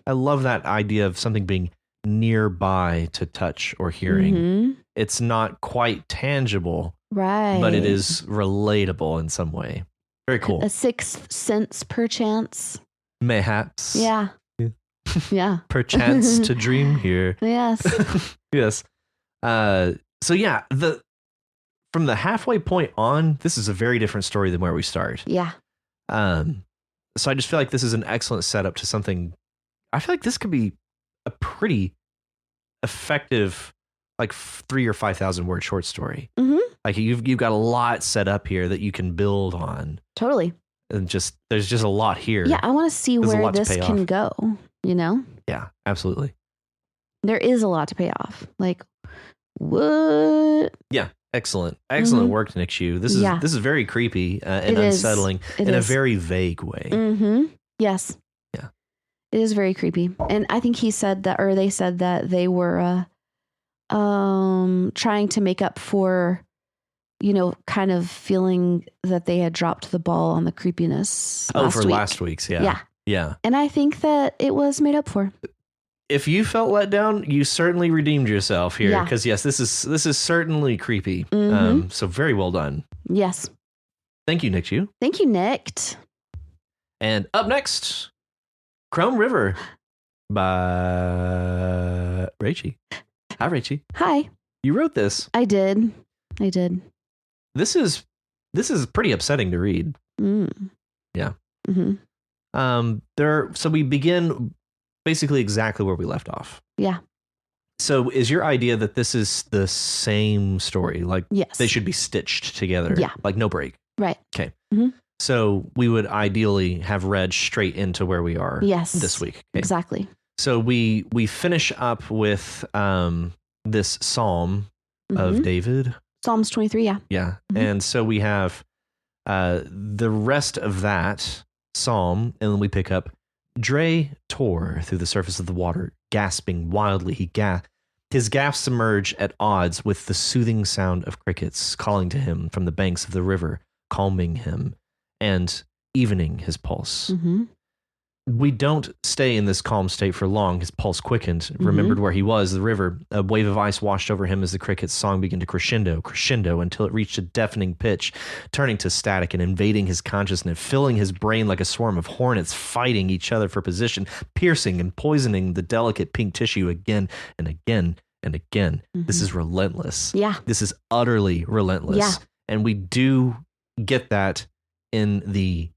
I love that idea of something being nearby to touch or hearing. It's not quite tangible, right? But it is relatable in some way. Very cool. A sixth sense, perchance. Mayhaps. Yeah. Yeah. Perchance to dream here. Yes. Yes. So yeah, from the halfway point on, this is a very different story than where we start. Yeah. So I just feel like this is an excellent setup to something. I feel like this could be a pretty effective, like 3,000 or 5,000 word short story. Like you've got a lot set up here that you can build on. Totally. And there's just a lot here. Yeah, I want to see where this can go, you know? Yeah, absolutely. There is a lot to pay off. Like, what? Yeah. Excellent work, Nick Chu. This is very creepy and unsettling in a very vague way. Yes. Yeah. It is very creepy, and I think he said that, or they said that they were trying to make up for, you know, kind of feeling that they had dropped the ball on the creepiness. Last week's, yeah. And I think that it was made up for. If you felt let down, you certainly redeemed yourself here. Because yes, this is certainly creepy. So very well done. Yes. Thank you, Nick Chu. Thank you, Nick. And up next, Chrome River by Rachie. Hi, Rachie. Hi. You wrote this. I did. This is pretty upsetting to read. Yeah. Mm-hmm. So we begin basically exactly where we left off. Yeah. So is your idea that this is the same story? Like yes. They should be stitched together? Yeah. Like no break? Right. Okay. Mm-hmm. So we would ideally have read straight into where we are this week. Okay. Exactly. So we finish up with this Psalm of David. Psalms 23, yeah. Yeah. And so we have the rest of that Psalm, and then we pick up, Dre tore through the surface of the water, gasping wildly. His gasps emerge at odds with the soothing sound of crickets calling to him from the banks of the river, calming him and evening his pulse. Mm-hmm. We don't stay in this calm state for long. His pulse quickened, remembered where he was, the river. A wave of ice washed over him as the cricket's song began to crescendo until it reached a deafening pitch, turning to static and invading his consciousness, filling his brain like a swarm of hornets fighting each other for position, piercing and poisoning the delicate pink tissue again and again and again. This is relentless. Yeah. This is utterly relentless. Yeah. And we do get that in the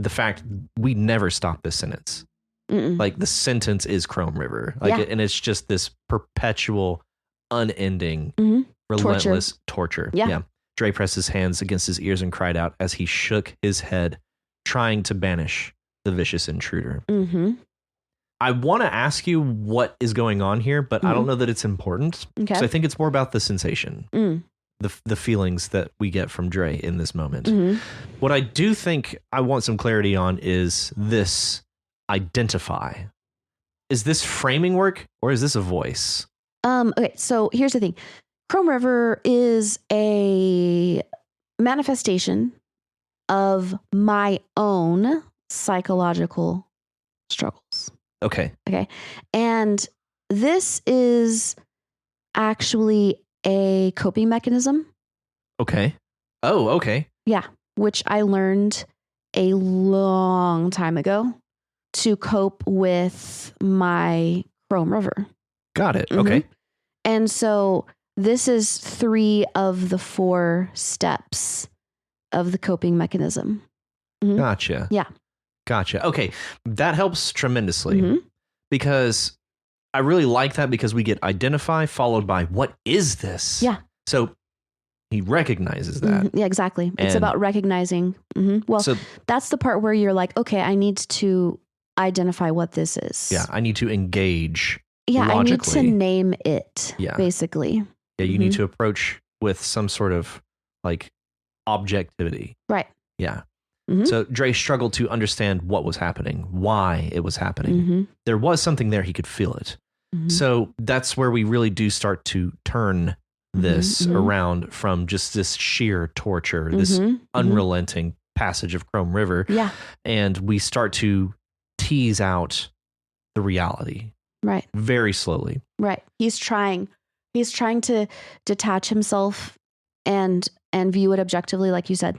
fact we never stop this sentence. Like the sentence is Chrome River. And it's just this perpetual, unending, relentless torture. Yeah. Dre pressed his hands against his ears and cried out as he shook his head, trying to banish the vicious intruder. I want to ask you what is going on here, but I don't know that it's important. Okay. So I think it's more about the sensation. The feelings that we get from Dre in this moment. What I do think I want some clarity on is this identify. Is this framing work or is this a voice? Okay, so here's the thing. Chrome River is a manifestation of my own psychological struggles. Okay. And this is actually a coping mechanism. Okay. Oh, okay. Yeah. Which I learned a long time ago to cope with my Chrome River. Got it. Okay. And so this is 3 of the 4 steps of the coping mechanism. Gotcha. Yeah. Gotcha. Okay. That helps tremendously because I really like that because we get identify followed by what is this? Yeah. So he recognizes that. Yeah, exactly. It's about recognizing. Well, so that's the part where you're like, okay, I need to identify what this is. Yeah. I need to engage. Yeah. Logically. I need to name it. Yeah. Basically. Yeah. You need to approach with some sort of like objectivity. Right. Yeah. So Dre struggled to understand what was happening, why it was happening. There was something there. He could feel it. So that's where we really do start to turn this around from just this sheer torture, this unrelenting passage of Chrome River. Yeah. And we start to tease out the reality. Right. Very slowly. Right. He's trying to detach himself and view it objectively, like you said.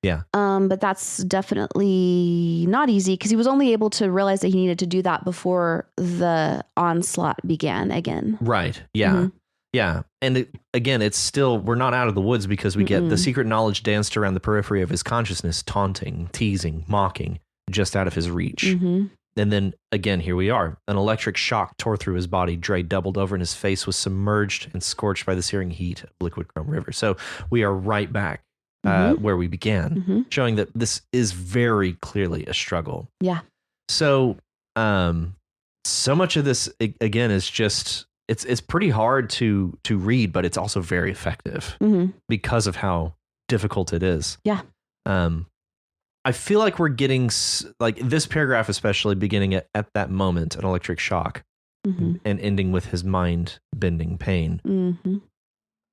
Yeah. But that's definitely not easy because he was only able to realize that he needed to do that before the onslaught began again. Right. Yeah. Yeah. And again, it's still, we're not out of the woods because we get the secret knowledge danced around the periphery of his consciousness, taunting, teasing, mocking, just out of his reach. And then again, here we are. An electric shock tore through his body. Dre doubled over and his face was submerged and scorched by the searing heat of liquid Chrome River. So we are right back where we began, showing that this is very clearly a struggle. Yeah. So, so much of this again is just, it's pretty hard to read, but it's also very effective because of how difficult it is. Yeah. I feel like we're getting like this paragraph, especially beginning at that moment, an electric shock and ending with his mind bending pain.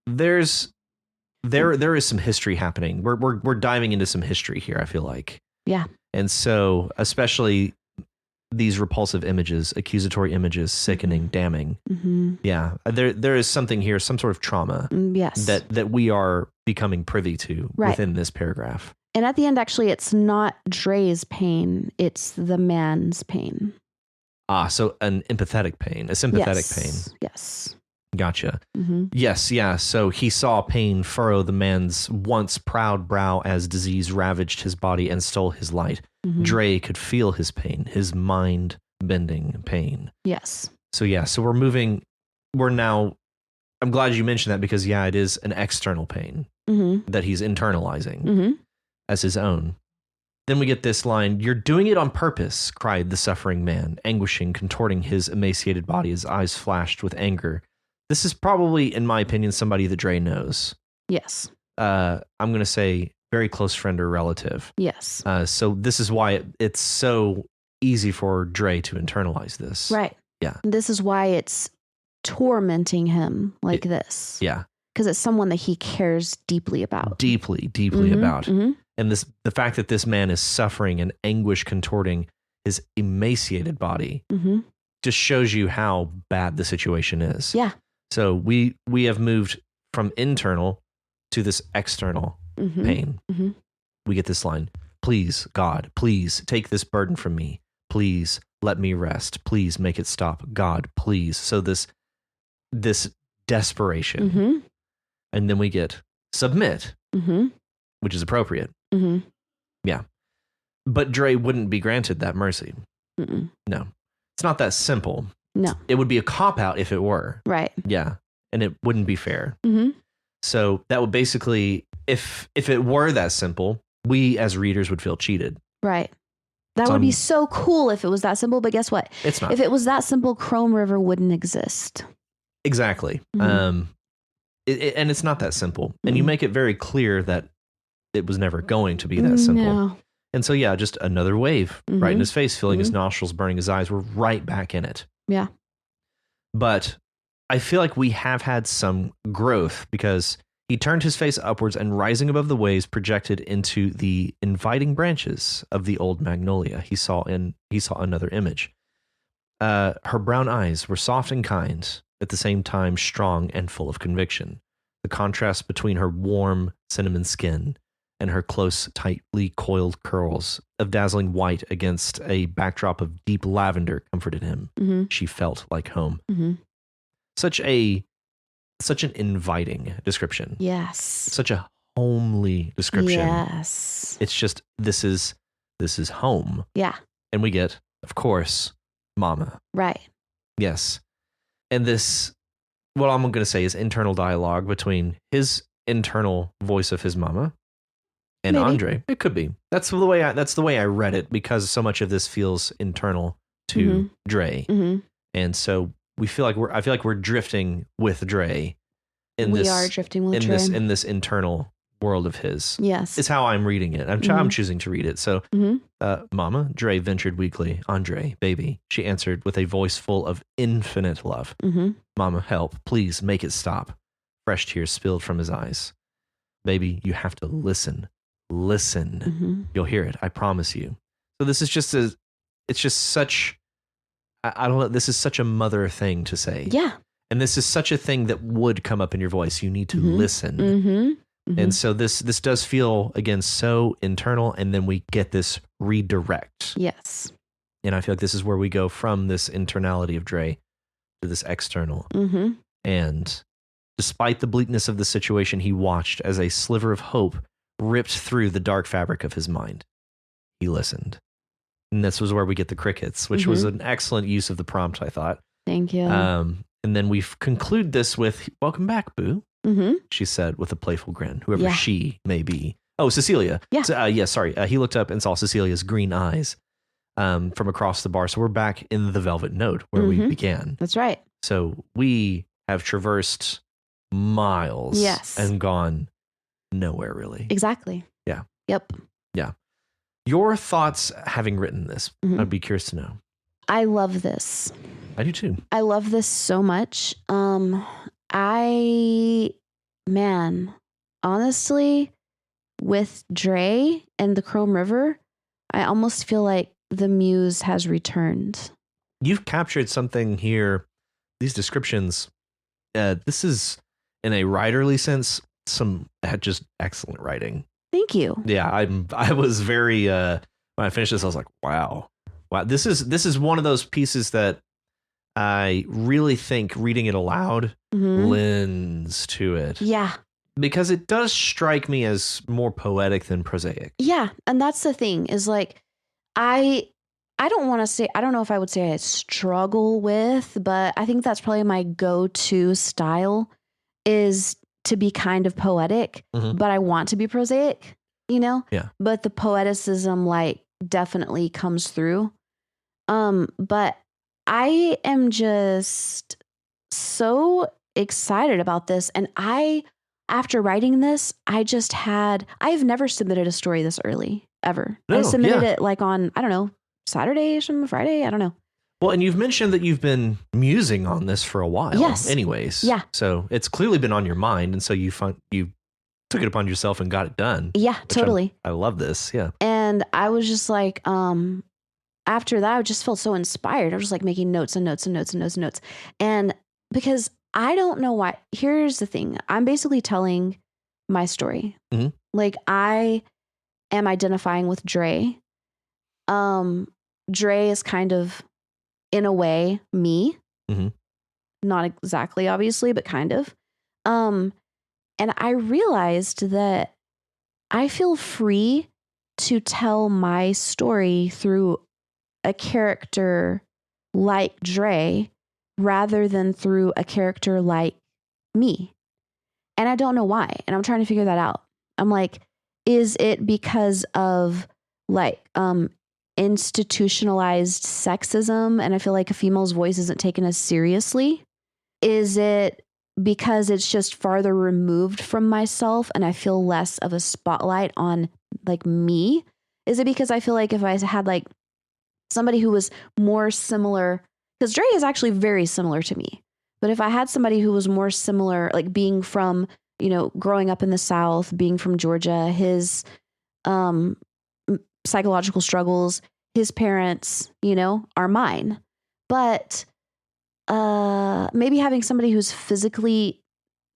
There is some history happening. We're diving into some history here, I feel like. Yeah. And so especially these repulsive images, accusatory images, sickening, damning. Yeah. There is something here, some sort of trauma that we are becoming privy to within this paragraph. And at the end, actually, it's not Dre's pain. It's the man's pain. So an empathetic pain, a sympathetic pain. Yes. Gotcha. Yes, yeah. So he saw pain furrow the man's once proud brow as disease ravaged his body and stole his light. Dre could feel his pain, his mind-bending pain. Yes. So yeah, so we're now, I'm glad you mentioned that because it is an external pain that he's internalizing as his own. Then we get this line, "You're doing it on purpose," cried the suffering man, anguishing, contorting his emaciated body. His eyes flashed with anger. This is probably, in my opinion, somebody that Dre knows. Yes. I'm going to say very close friend or relative. Yes. So this is why it's so easy for Dre to internalize this. Right. Yeah. This is why it's tormenting him like this. Yeah. Because it's someone that he cares deeply about. Deeply about. And the fact that this man is suffering and anguish contorting his emaciated body just shows you how bad the situation is. Yeah. So we have moved from internal to this external pain. We get this line, "Please, God, please take this burden from me. Please let me rest. Please make it stop. God, please." So this desperation. And then we get submit, which is appropriate. Yeah. But Dre wouldn't be granted that mercy. No. It's not that simple. No. It would be a cop-out if it were. Right. Yeah. And it wouldn't be fair. So that would basically, if it were that simple, we as readers would feel cheated. Right. That would be so cool if it was that simple, but guess what? It's not. If it was that simple, Chrome River wouldn't exist. Exactly. And it's not that simple. And you make it very clear that it was never going to be that simple. No. And so, just another wave right in his face, filling his nostrils, burning his eyes. We're right back in it. Yeah. But I feel like we have had some growth because he turned his face upwards and rising above the waves projected into the inviting branches of the old magnolia. He saw another image. Her brown eyes were soft and kind, at the same time strong and full of conviction. The contrast between her warm cinnamon skin and her close, tightly coiled curls of dazzling white against a backdrop of deep lavender comforted him. She felt like home. Such an inviting description. Yes. Such a homely description. Yes. It's just, this is home. Yeah. And we get, of course, Mama. Right. Yes. And this, what I'm going to say is internal dialogue between his internal voice of his mama and Maybe. Andre. It could be. That's the way I read it because so much of this feels internal to Dre. And so I feel like we're drifting with Dre in we are drifting with Dre. in this internal world of his. Yes. It's how I'm reading it. I'm choosing to read it. So, Mama, Dre ventured weakly. Andre, baby, she answered with a voice full of infinite love. Mama, help, please make it stop. Fresh tears spilled from his eyes. Baby, you have to listen. Listen. You'll hear it. I promise you. So this is just it's just such, I don't know. This is such a mother thing to say. Yeah. And this is such a thing that would come up in your voice. You need to listen. And so this does feel, again, so internal, and then we get this redirect. Yes. And I feel like this is where we go from this internality of Dre to this external. And despite the bleakness of the situation, he watched as a sliver of hope ripped through the dark fabric of his mind. He listened. And this was where we get the crickets, which was an excellent use of the prompt, I thought. Thank you. And then we conclude this with, "Welcome back, Boo." She said with a playful grin, whoever she may be. Oh, Cecilia. Yeah. So, sorry. He looked up and saw Cecilia's green eyes from across the bar. So we're back in the Velvet Note where we began. That's right. So we have traversed miles and gone nowhere, really. Exactly. Yeah. Yep. Yeah. Your thoughts having written this, I'd be curious to know. I love this. I do too. I love this so much. Honestly, with Dre and the Chrome River, I almost feel like the muse has returned. You've captured something here. These descriptions, this is, in a writerly sense, some just excellent writing. Thank you. Yeah, I was very, when I finished this, I was like, wow. This is one of those pieces that I really think reading it aloud lends to it. Yeah. Because it does strike me as more poetic than prosaic. Yeah. And that's the thing is like, I don't want to say, I don't know if I would say I struggle with, but I think that's probably my go-to style is to be kind of poetic, but I want to be prosaic, you know? Yeah. But the poeticism like definitely comes through. But I am just so excited about this. And after writing this, I've never submitted a story this early ever. I submitted it like on, I don't know, Saturday, Friday. I don't know. Well, and you've mentioned that you've been musing on this for a while. Yes. Anyways. Yeah. So it's clearly been on your mind. And so you took it upon yourself and got it done. Yeah, totally. I love this. Yeah. And I was just like, after that, I just felt so inspired. I was just like making notes and notes and notes and notes and notes. And because I don't know why, here's the thing. I'm basically telling my story. Like I am identifying with Dre. Dre is kind of, in a way, me. Not exactly, obviously, but kind of. And I realized that I feel free to tell my story through a character like Dre rather than through a character like me. And I don't know why. And I'm trying to figure that out. I'm like, is it because of like institutionalized sexism and I feel like a female's voice isn't taken as seriously? Is it because it's just farther removed from myself and I feel less of a spotlight on like me? Is it because I feel like if I had like somebody who was more similar, because Dre is actually very similar to me, but if I had somebody who was more similar, like being from, you know, growing up in the South, being from Georgia, his psychological struggles, his parents, you know, are mine. But maybe having somebody who's physically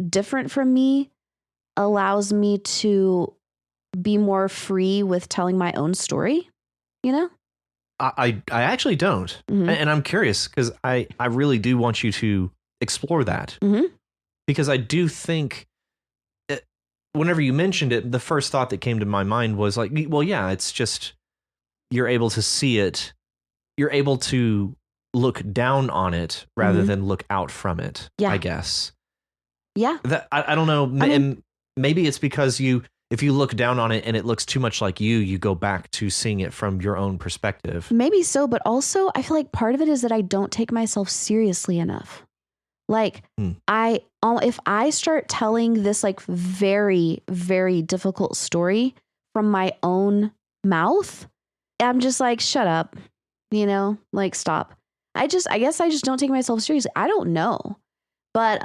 different from me allows me to be more free with telling my own story, you know? I actually don't. And I'm curious because I really do want you to explore that. Because I do think whenever you mentioned it, the first thought that came to my mind was like, well, yeah, it's just you're able to see it. You're able to look down on it rather than look out from it, I guess. Yeah. That I don't know. And maybe it's because if you look down on it and it looks too much like you go back to seeing it from your own perspective. Maybe so, but also I feel like part of it is that I don't take myself seriously enough. Like if I start telling this like very, very difficult story from my own mouth, I'm just like, shut up, you know, like stop. I guess I just don't take myself seriously. I don't know. But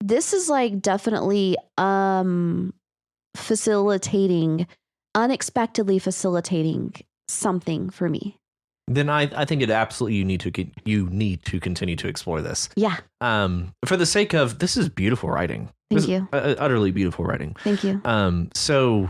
this is like definitely unexpectedly facilitating something for me. Then I think it absolutely you need to continue to explore this. Yeah. For the sake of this is beautiful writing. Thank you. Utterly beautiful writing. Thank you. So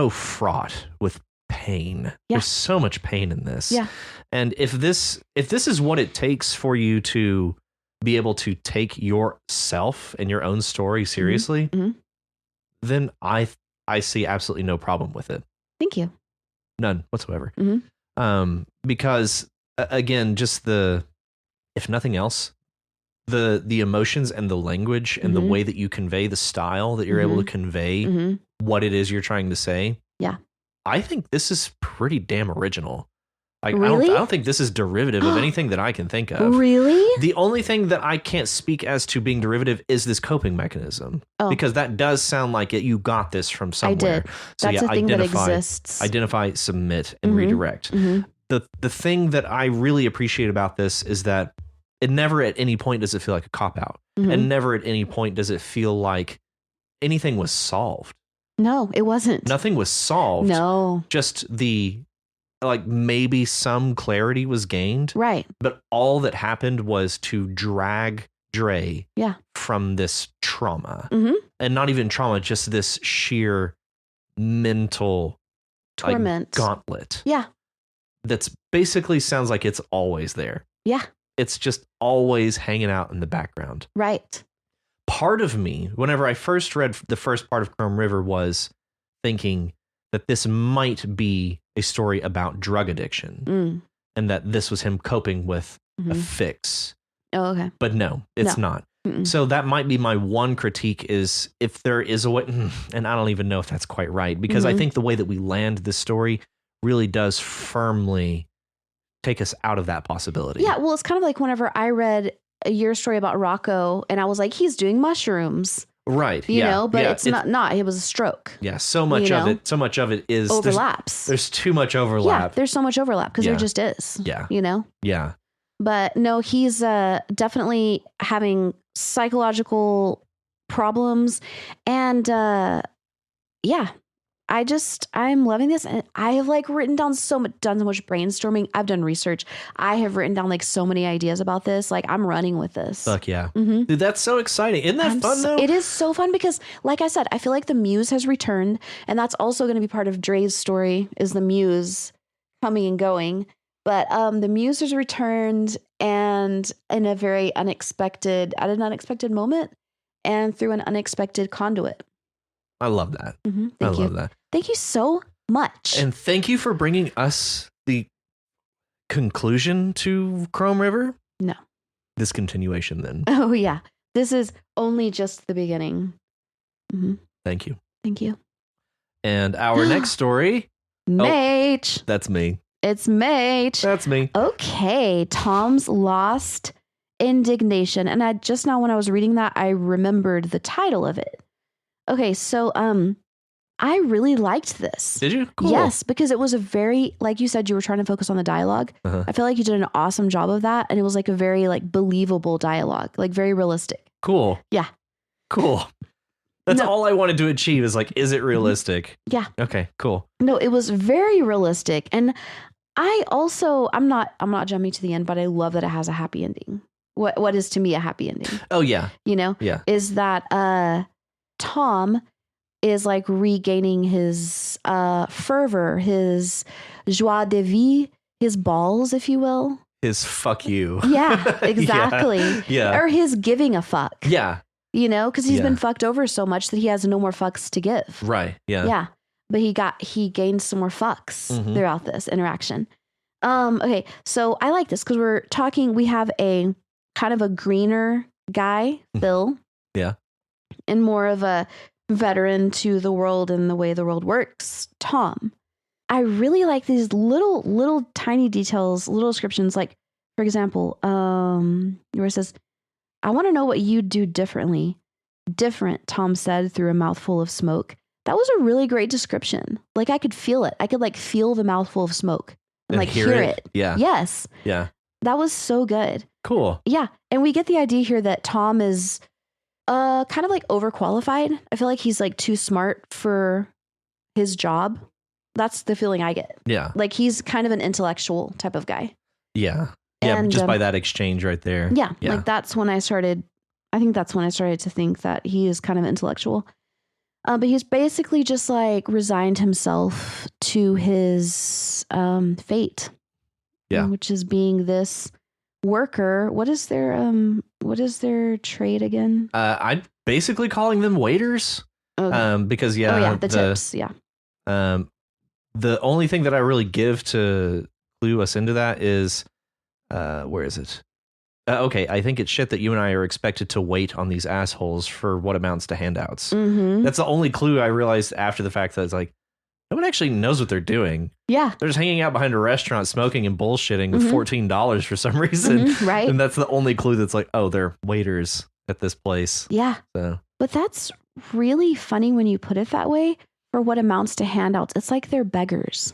fraught with pain. Yeah. There's so much pain in this. Yeah. And if this is what it takes for you to be able to take yourself and your own story seriously, then I see absolutely no problem with it. Thank you. None whatsoever. Because again, just if nothing else, the emotions and the language and the way that you convey the style that you're able to convey what it is you're trying to say. Yeah. I think this is pretty damn original. Like, really? I don't think this is derivative of anything that I can think of. Really? The only thing that I can't speak as to being derivative is this coping mechanism. Because that does sound like you got this from somewhere. I did. So that's a thing that exists. Identify, submit, and redirect. The thing that I really appreciate about this is that it never at any point does it feel like a cop-out. And never at any point does it feel like anything was solved. No, it wasn't. Nothing was solved. No. Just like maybe some clarity was gained. Right. But all that happened was to drag Dre from this trauma. And not even trauma, just this sheer mental torment gauntlet. Yeah. That's basically sounds like it's always there. Yeah. it's just always hanging out in the background. Right. Part of me, whenever I first read the first part of Chrome River, was thinking that this might be a story about drug addiction and that this was him coping with a fix. Oh, okay. But no, it's not. Mm-mm. So that might be my one critique, is if there is a way, and I don't even know if that's quite right, because I think the way that we land this story really does firmly take us out of that possibility. Yeah, well, it's kind of like whenever I read your story about Rocco and I was like, he's doing mushrooms. Right. You know, but it's not, it was a stroke. Yeah. So much of it is overlaps. There's too much overlap. Yeah. There's so much overlap because there just is. Yeah. You know? Yeah. But no, he's definitely having psychological problems. And I'm loving this. And I have like written down done so much brainstorming. I've done research. I have written down like so many ideas about this. Like I'm running with this. Fuck yeah. Dude, that's so exciting. Isn't that fun though? It is so fun because like I said, I feel like the muse has returned, and that's also going to be part of Dre's story, is the muse coming and going. But the muse has returned, and in a very at an unexpected moment and through an unexpected conduit. I love that. Thank you. Love that. Thank you so much. And thank you for bringing us the conclusion to Chrome River. No. This continuation then. Oh, yeah. This is only just the beginning. Thank you. Thank you. And our next story. Mate. That's me. It's Mate. That's me. Okay. Tom's Lost Indignation. And I just now when I was reading that, I remembered the title of it. Okay, so I really liked this. Did you? Cool. Yes, because it was a very, like you said, you were trying to focus on the dialogue. I feel like you did an awesome job of that, and it was like a very like believable dialogue, like very realistic. Cool. Yeah. Cool. That's all I wanted to achieve, is like, is it realistic? Yeah. Okay, cool. No, it was very realistic, and I also I'm not jumping to the end, but I love that it has a happy ending. What is to me a happy ending? Oh yeah. You know? Yeah. Is that Tom is like regaining his fervor, his joie de vivre, his balls, if you will. His fuck you. Yeah, exactly. Yeah. Or his giving a fuck. Yeah. You know, because he's been fucked over so much that he has no more fucks to give. Right. Yeah. Yeah. But he gained some more fucks throughout this interaction. Okay, so I like this because we have a kind of a greener guy, Phil. Yeah. And more of a veteran to the world and the way the world works, Tom. I really like these little tiny details, little descriptions. Like, for example, where it says, "I want to know what you'd do differently." Different, Tom said through a mouthful of smoke. That was a really great description. Like I could feel it. I could like feel the mouthful of smoke and like hear it. Yeah. Yes. Yeah. That was so good. Cool. Yeah. And we get the idea here that Tom is kind of like overqualified. I feel like he's like too smart for his job. That's the feeling I get. Yeah. Like he's kind of an intellectual type of guy. Yeah. Yeah. And, just by that exchange right there. Yeah. Like that's when I started to think that he is kind of intellectual. But he's basically just like resigned himself to his fate. Yeah. Which is being this worker. What is their trade again? I'm basically calling them waiters. Okay. Because the tips. Yeah. The only thing that I really give to clue us into that is where is it? Okay, I think it's shit that you and I are expected to wait on these assholes for what amounts to handouts. That's the only clue I realized after the fact, that it's like, no one actually knows what they're doing. Yeah. They're just hanging out behind a restaurant smoking and bullshitting with $14 for some reason. Right. And that's the only clue that's like, oh, they're waiters at this place. Yeah. So. But that's really funny when you put it that way, for what amounts to handouts. It's like they're beggars.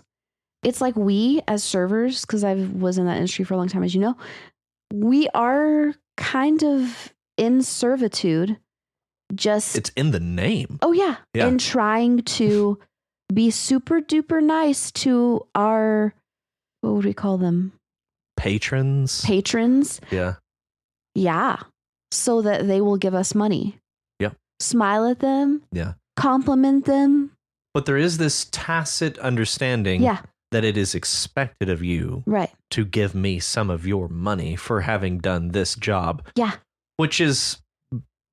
It's like we as servers, because I was in that industry for a long time, as you know, we are kind of in servitude. Just it's in the name. Oh yeah. In trying to be super duper nice to our, what would we call them? Patrons. Yeah. Yeah. So that they will give us money. Yep. Smile at them. Yeah. Compliment them. But there is this tacit understanding that it is expected of you to give me some of your money for having done this job. Yeah. Which is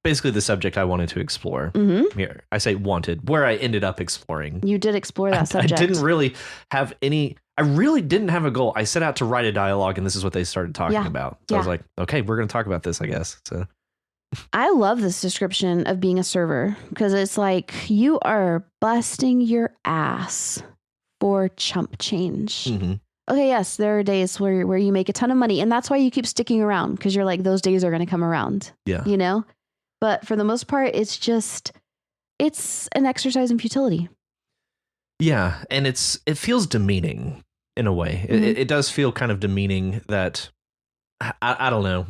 basically the subject I wanted to explore. Here, I say wanted, where I ended up exploring. You did explore that subject. I didn't really have I really didn't have a goal. I set out to write a dialogue, and this is what they started talking about. So I was like, okay, we're going to talk about this, I guess. So I love this description of being a server because it's like you are busting your ass for chump change. Okay, yes, there are days where you make a ton of money, and that's why you keep sticking around because you're like, those days are going to come around. Yeah. You know? But for the most part, it's an exercise in futility. Yeah, and it feels demeaning in a way. It does feel kind of demeaning that I don't know.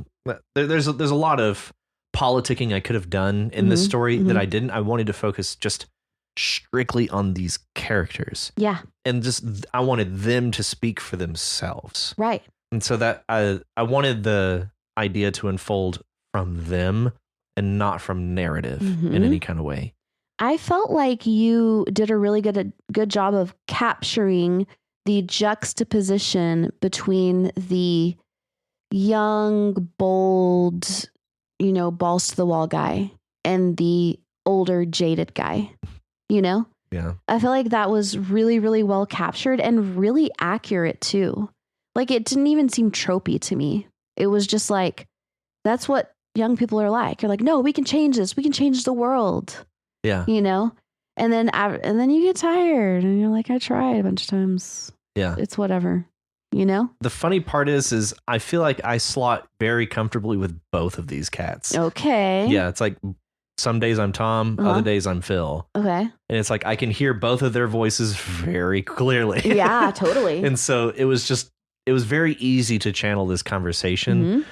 There's a lot of politicking I could have done in this story that I didn't. I wanted to focus just strictly on these characters. Yeah. And just I wanted them to speak for themselves. Right. And so that I wanted the idea to unfold from them and not from narrative in any kind of way. I felt like you did a really good job of capturing the juxtaposition between the young, bold, balls to the wall guy and the older, jaded guy, Yeah. I feel like that was really, really well captured and really accurate too. Like it didn't even seem tropey to me. It was just like, that's what young people are like. You're like, no, we can change this. We can change the world. Yeah. And then you get tired and you're like, I tried a bunch of times. Yeah. It's whatever, The funny part is I feel like I slot very comfortably with both of these cats. Okay. Yeah. It's like some days I'm Tom, other days I'm Phil. Okay. And it's like, I can hear both of their voices very clearly. Yeah, totally. And so it was very easy to channel this conversation.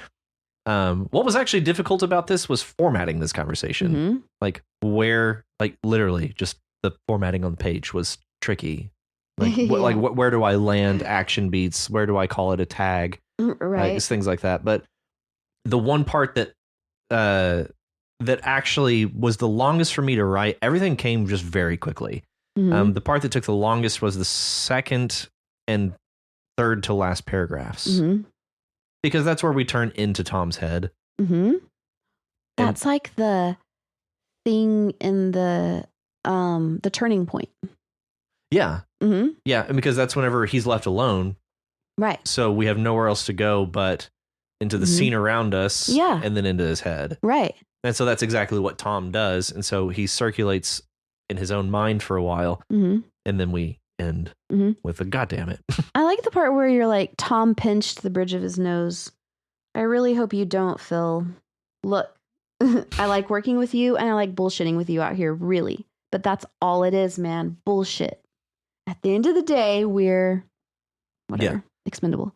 What was actually difficult about this was formatting this conversation. Like literally just the formatting on the page was tricky. Like, where do I land action beats? Where do I call it a tag? Right. Things like that. But the one part that actually was the longest for me to write, everything came just very quickly. The part that took the longest was the second and third to last paragraphs. Because that's where we turn into Tom's head. That's like the thing in the turning point. Yeah. Yeah. And because that's whenever he's left alone. Right. So we have nowhere else to go but into the scene around us. Yeah. And then into his head. Right. And so that's exactly what Tom does. And so he circulates in his own mind for a while. And then we end with a goddamn it. I like the part where you're like, Tom pinched the bridge of his nose. I really hope you don't, Phil. Look, I like working with you and I like bullshitting with you out here, really. But that's all it is, man. Bullshit. At the end of the day, we're whatever, expendable.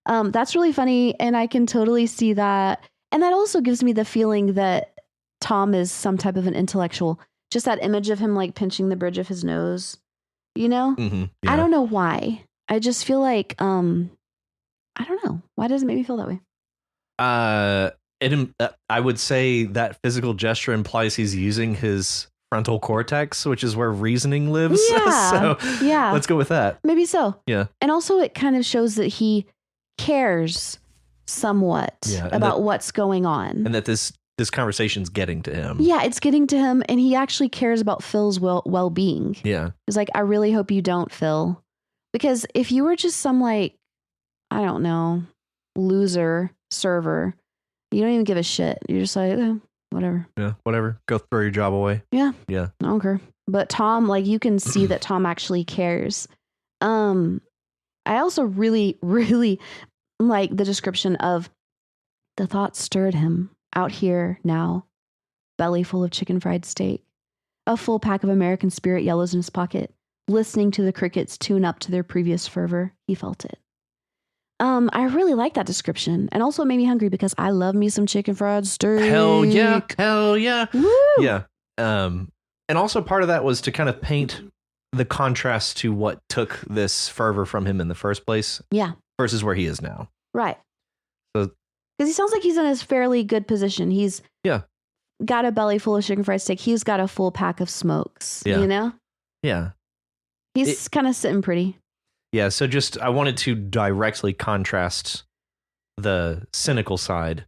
That's really funny. And I can totally see that. And that also gives me the feeling that Tom is some type of an intellectual. Just that image of him like pinching the bridge of his nose. Yeah. I don't know why. I just feel like, I don't know. Why does it make me feel that way? I would say that physical gesture implies he's using his frontal cortex, which is where reasoning lives. Yeah. So let's go with that. Maybe so. Yeah. And also it kind of shows that he cares somewhat about what's going on. And that this conversation's getting to him. Yeah, it's getting to him, and he actually cares about Phil's well-being. Yeah. He's like, I really hope you don't, Phil. Because if you were just some like, I don't know, loser server, you don't even give a shit. You're just like, whatever. Yeah, whatever. Go throw your job away. Yeah. Yeah. I don't care. But Tom, like you can see that Tom actually cares. I also really, really like the description of the thought stirred him out here now, belly full of chicken fried steak, a full pack of American Spirit Yellows in his pocket, listening to the crickets tune up to their previous fervor. He felt it. I really like that description. And also it made me hungry because I love me some chicken fried steak. Hell yeah. Hell yeah. Woo! Yeah. And also part of that was to kind of paint the contrast to what took this fervor from him in the first place. Yeah. Versus where he is now. Right. So, because he sounds like he's in a fairly good position. He's got a belly full of chicken fried steak. He's got a full pack of smokes. Yeah. You know? Yeah. He's kind of sitting pretty. Yeah. So just I wanted to directly contrast the cynical side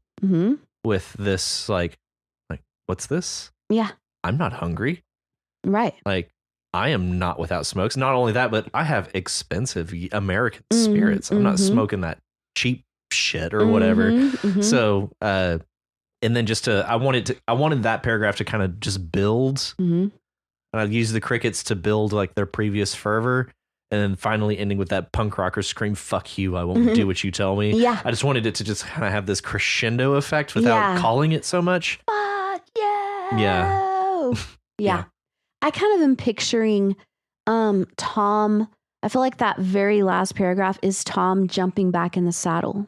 with this, like, what's this? Yeah. I'm not hungry. Right. Like, I am not without smokes. Not only that, but I have expensive American spirits. I'm not smoking that cheap shit or whatever. So, and then just I wanted that paragraph to kind of just build. And I'd use the crickets to build like their previous fervor. And then finally ending with that punk rocker scream, "Fuck you, I won't do what you tell me." Yeah. I just wanted it to just kind of have this crescendo effect without calling it so much. Fuck yeah. Yeah. Yeah. I kind of am picturing Tom. I feel like that very last paragraph is Tom jumping back in the saddle.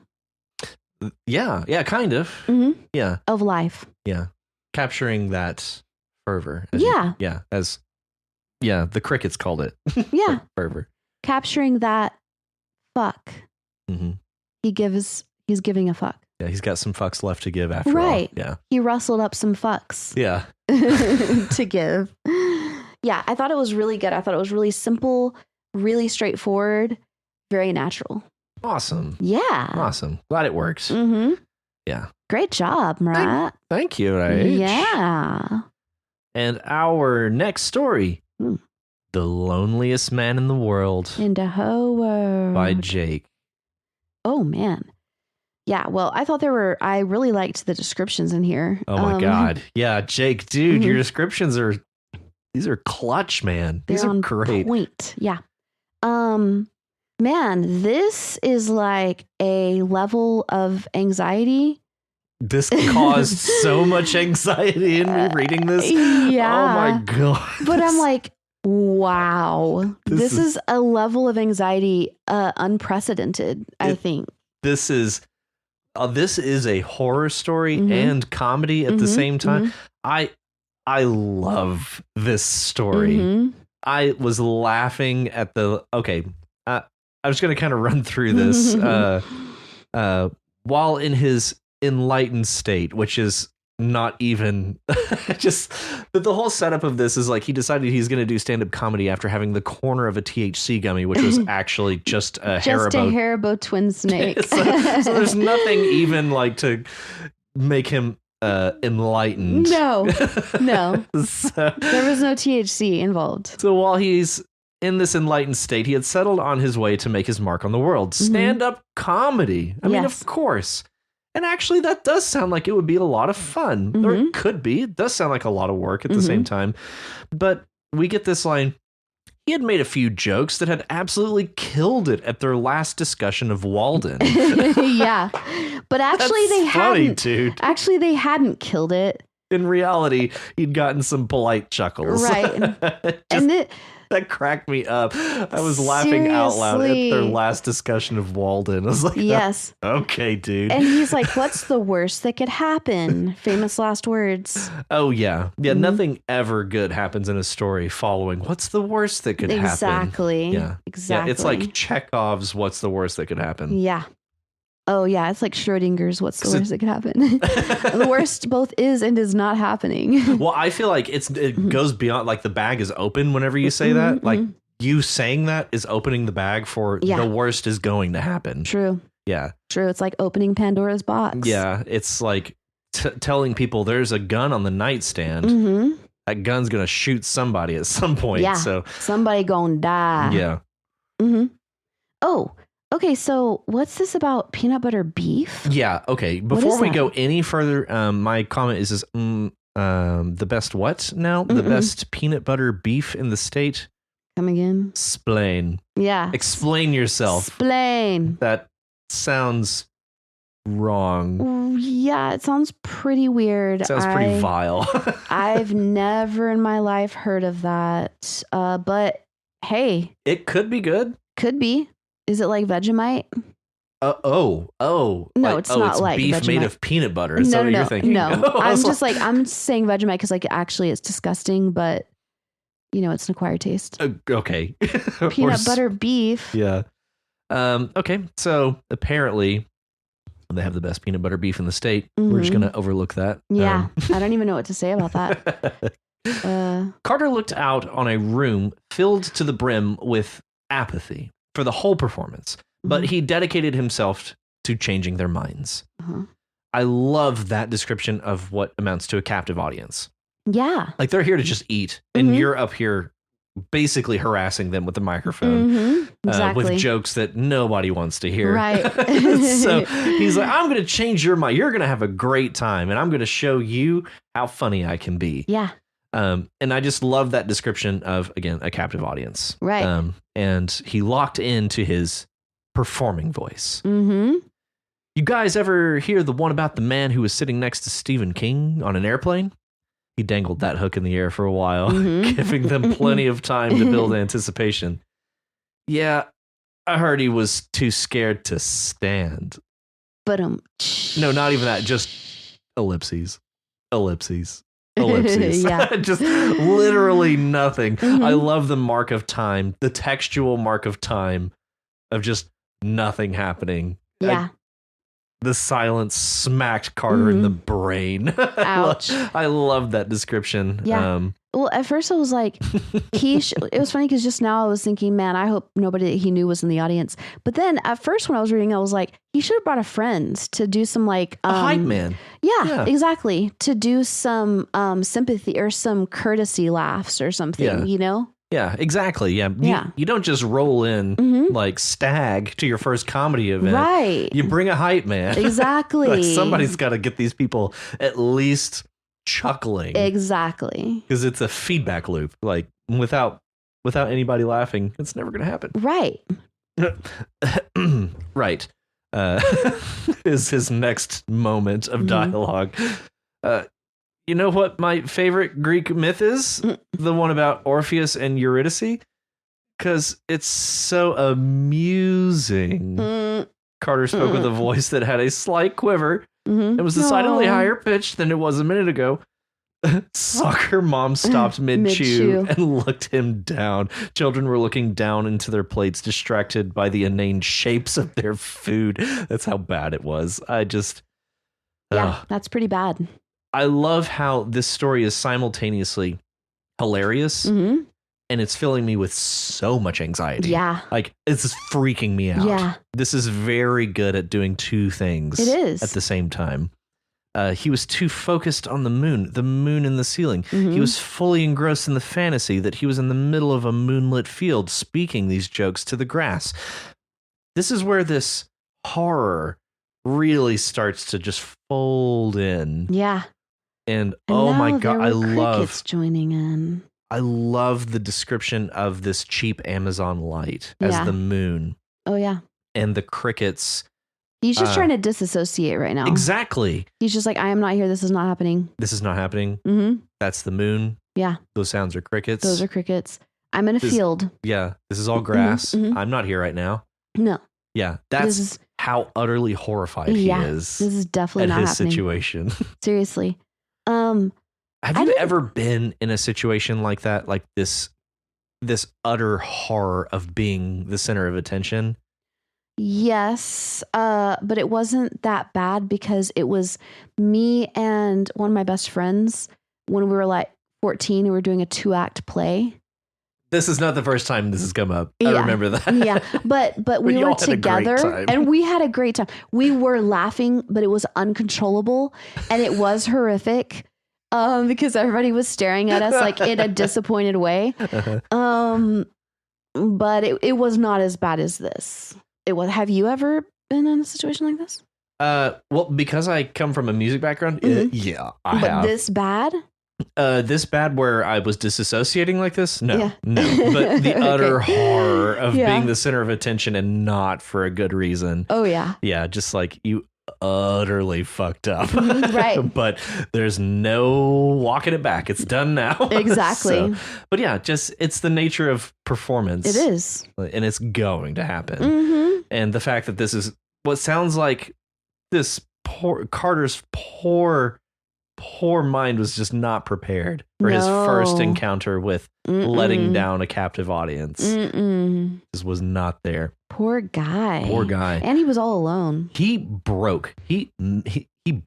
Yeah. Yeah, kind of. Yeah. Of life. Yeah. Capturing that fervor. As the crickets called it. Yeah. Fervor. Capturing that fuck. He's giving a fuck. Yeah, he's got some fucks left to give after all. Right. Yeah. He rustled up some fucks. Yeah. To give. Yeah, I thought it was really good. I thought it was really simple, really straightforward, very natural. Awesome. Yeah. Awesome. Glad it works. Yeah. Great job, Marat. Thank you, right? Yeah. And our next story, The Loneliest Man in the World. In the whole world. By Jake. Oh, man. Yeah, well, I really liked the descriptions in here. Oh my God. Yeah, Jake, dude, your descriptions these are clutch, man. These are great. Point. Yeah. Man, this is like a level of anxiety. This caused so much anxiety in me reading this. Yeah. Oh my God. But I'm like, wow. This is a level of anxiety unprecedented, I think. This is a horror story and comedy at the same time. I love this story. I was laughing at I'm just going to kind of run through this. While in his enlightened state, which is not even just, but the whole setup of this is like he decided he's going to do stand-up comedy after having the corner of a THC gummy, which was actually just a Haribo twin snake. so there's nothing even like to make him enlightened. No. So, there was no THC involved. So while he's in this enlightened state, he had settled on his way to make his mark on the world. Stand-up comedy. I mean, of course. And actually, that does sound like it would be a lot of fun. Or it could be. It does sound like a lot of work at the same time. But we get this line. He had made a few jokes that had absolutely killed it at their last discussion of Walden. Yeah. But actually, they hadn't killed it. In reality, he'd gotten some polite chuckles. Right. And that cracked me up. I was laughing out loud at their last discussion of Walden. I was like, yes. Okay, dude. And he's like, what's the worst that could happen? Famous last words. Oh, yeah. Yeah, nothing ever good happens in a story following what's the worst that could happen. Exactly. Yeah. Exactly. Yeah, it's like Chekhov's what's the worst that could happen. Yeah. Oh, yeah. It's like Schrodinger's what's the worst that could happen. The worst both is and is not happening. Well, I feel like it goes beyond, like the bag is open whenever you say that. Like you saying that is opening the bag for the worst is going to happen. True. Yeah. True. It's like opening Pandora's box. Yeah. It's like telling people there's a gun on the nightstand. That gun's going to shoot somebody at some point. Yeah. So somebody gonna die. Yeah. Oh, okay, so what's this about peanut butter beef? Yeah, okay. Before we go any further, my comment is the best what now? The best peanut butter beef in the state? Come again? Splain. Yeah. Explain yourself. Explain. That sounds wrong. Yeah, it sounds pretty weird. It sounds pretty vile. I've never in my life heard of that. But hey. It could be good. Could be. Is it like Vegemite? No, it's not it's like beef Vegemite. Made of peanut butter. Is that what you're thinking? No, I'm just like, I'm saying Vegemite because like actually it's disgusting, but you know, it's an acquired taste. Okay. Peanut butter beef. Yeah. Okay. So apparently they have the best peanut butter beef in the state. We're just going to overlook that. Yeah. I don't even know what to say about that. Carter looked out on a room filled to the brim with apathy. for the whole performance, but he dedicated himself to changing their minds. I love that description of what amounts to a captive audience. Yeah. Like they're here to just eat, and you're up here basically harassing them with the microphone exactly. with jokes that nobody wants to hear. Right. So he's like, I'm going to change your mind. You're going to have a great time, and I'm going to show you how funny I can be. Yeah. And I just love that description of, again, a captive audience. Right. And he locked into his performing voice. You guys ever hear the one about the man who was sitting next to Stephen King on an airplane? He dangled that hook in the air for a while, giving them plenty of time to build anticipation. Yeah, I heard he was too scared to stand. But no, not even that. Just ellipses. Yeah. Just literally nothing. I love the mark of time, the textual mark of time of just nothing happening. Yeah. The silence smacked Carter in the brain. Ouch. I love that description. Yeah. Well, at first I was like, it was funny because just now I was thinking, man, I hope nobody that he knew was in the audience. But then at first when I was reading, I was like, he should have brought a friend to do some like... a hype man. Yeah, exactly. To do some sympathy or some courtesy laughs or something, you know? Yeah, exactly. Yeah. You don't just roll in like Stag to your first comedy event. Right. You bring a hype man. Exactly. Like somebody's got to get these people at least chuckling. Exactly. Because it's a feedback loop. Like without anybody laughing, it's never going to happen. Right. Right. Is his next moment of dialogue. You know what my favorite Greek myth is? The one about Orpheus and Eurydice? Because it's so amusing. Carter spoke with a voice that had a slight quiver. It was decidedly higher pitched than it was a minute ago. Soccer mom stopped mid-chew and looked him down. Children were looking down into their plates, distracted by the inane shapes of their food. That's how bad it was. Yeah, that's pretty bad. I love how this story is simultaneously hilarious and it's filling me with so much anxiety. Yeah. Like, it's freaking me out. Yeah. This is very good at doing two things at the same time. He was too focused on the moon in the ceiling. He was fully engrossed in the fantasy that he was in the middle of a moonlit field speaking these jokes to the grass. This is where this horror really starts to just fold in. Yeah. And oh my God, I love joining in. I love the description of this cheap Amazon light as the moon. Oh yeah. And the crickets. He's just trying to disassociate right now. Exactly. He's just like, I am not here. This is not happening. This is not happening. That's the moon. Yeah. Those sounds are crickets. Those are crickets. I'm in a field. Yeah. This is all grass. I'm not here right now. No. Yeah. That's how utterly horrified he is. This is definitely not happening. Situation. Seriously. Have you ever been in a situation like that? Like this utter horror of being the center of attention? Yes. But it wasn't that bad because it was me and one of my best friends when we were like 14 and we were doing a 2-act play. This is not the first time this has come up. I remember that. Yeah. But we were together and we had a great time. We were laughing, but it was uncontrollable and it was horrific. Because everybody was staring at us like in a disappointed way. But it was not as bad as this. It was. Have you ever been in a situation like this? Well, because I come from a music background, yeah, I have. But this bad? This bad where I was disassociating like this? No. But the utter horror of being the center of attention and not for a good reason. Oh yeah. Yeah, just like you utterly fucked up. Right. But there's no walking it back. It's done now. Exactly. But yeah, just it's the nature of performance. It is. And it's going to happen. And the fact that this is what sounds like this Carter's poor mind was just not prepared for his first encounter with letting down a captive audience. This was not there. Poor guy. And he was all alone. He broke. He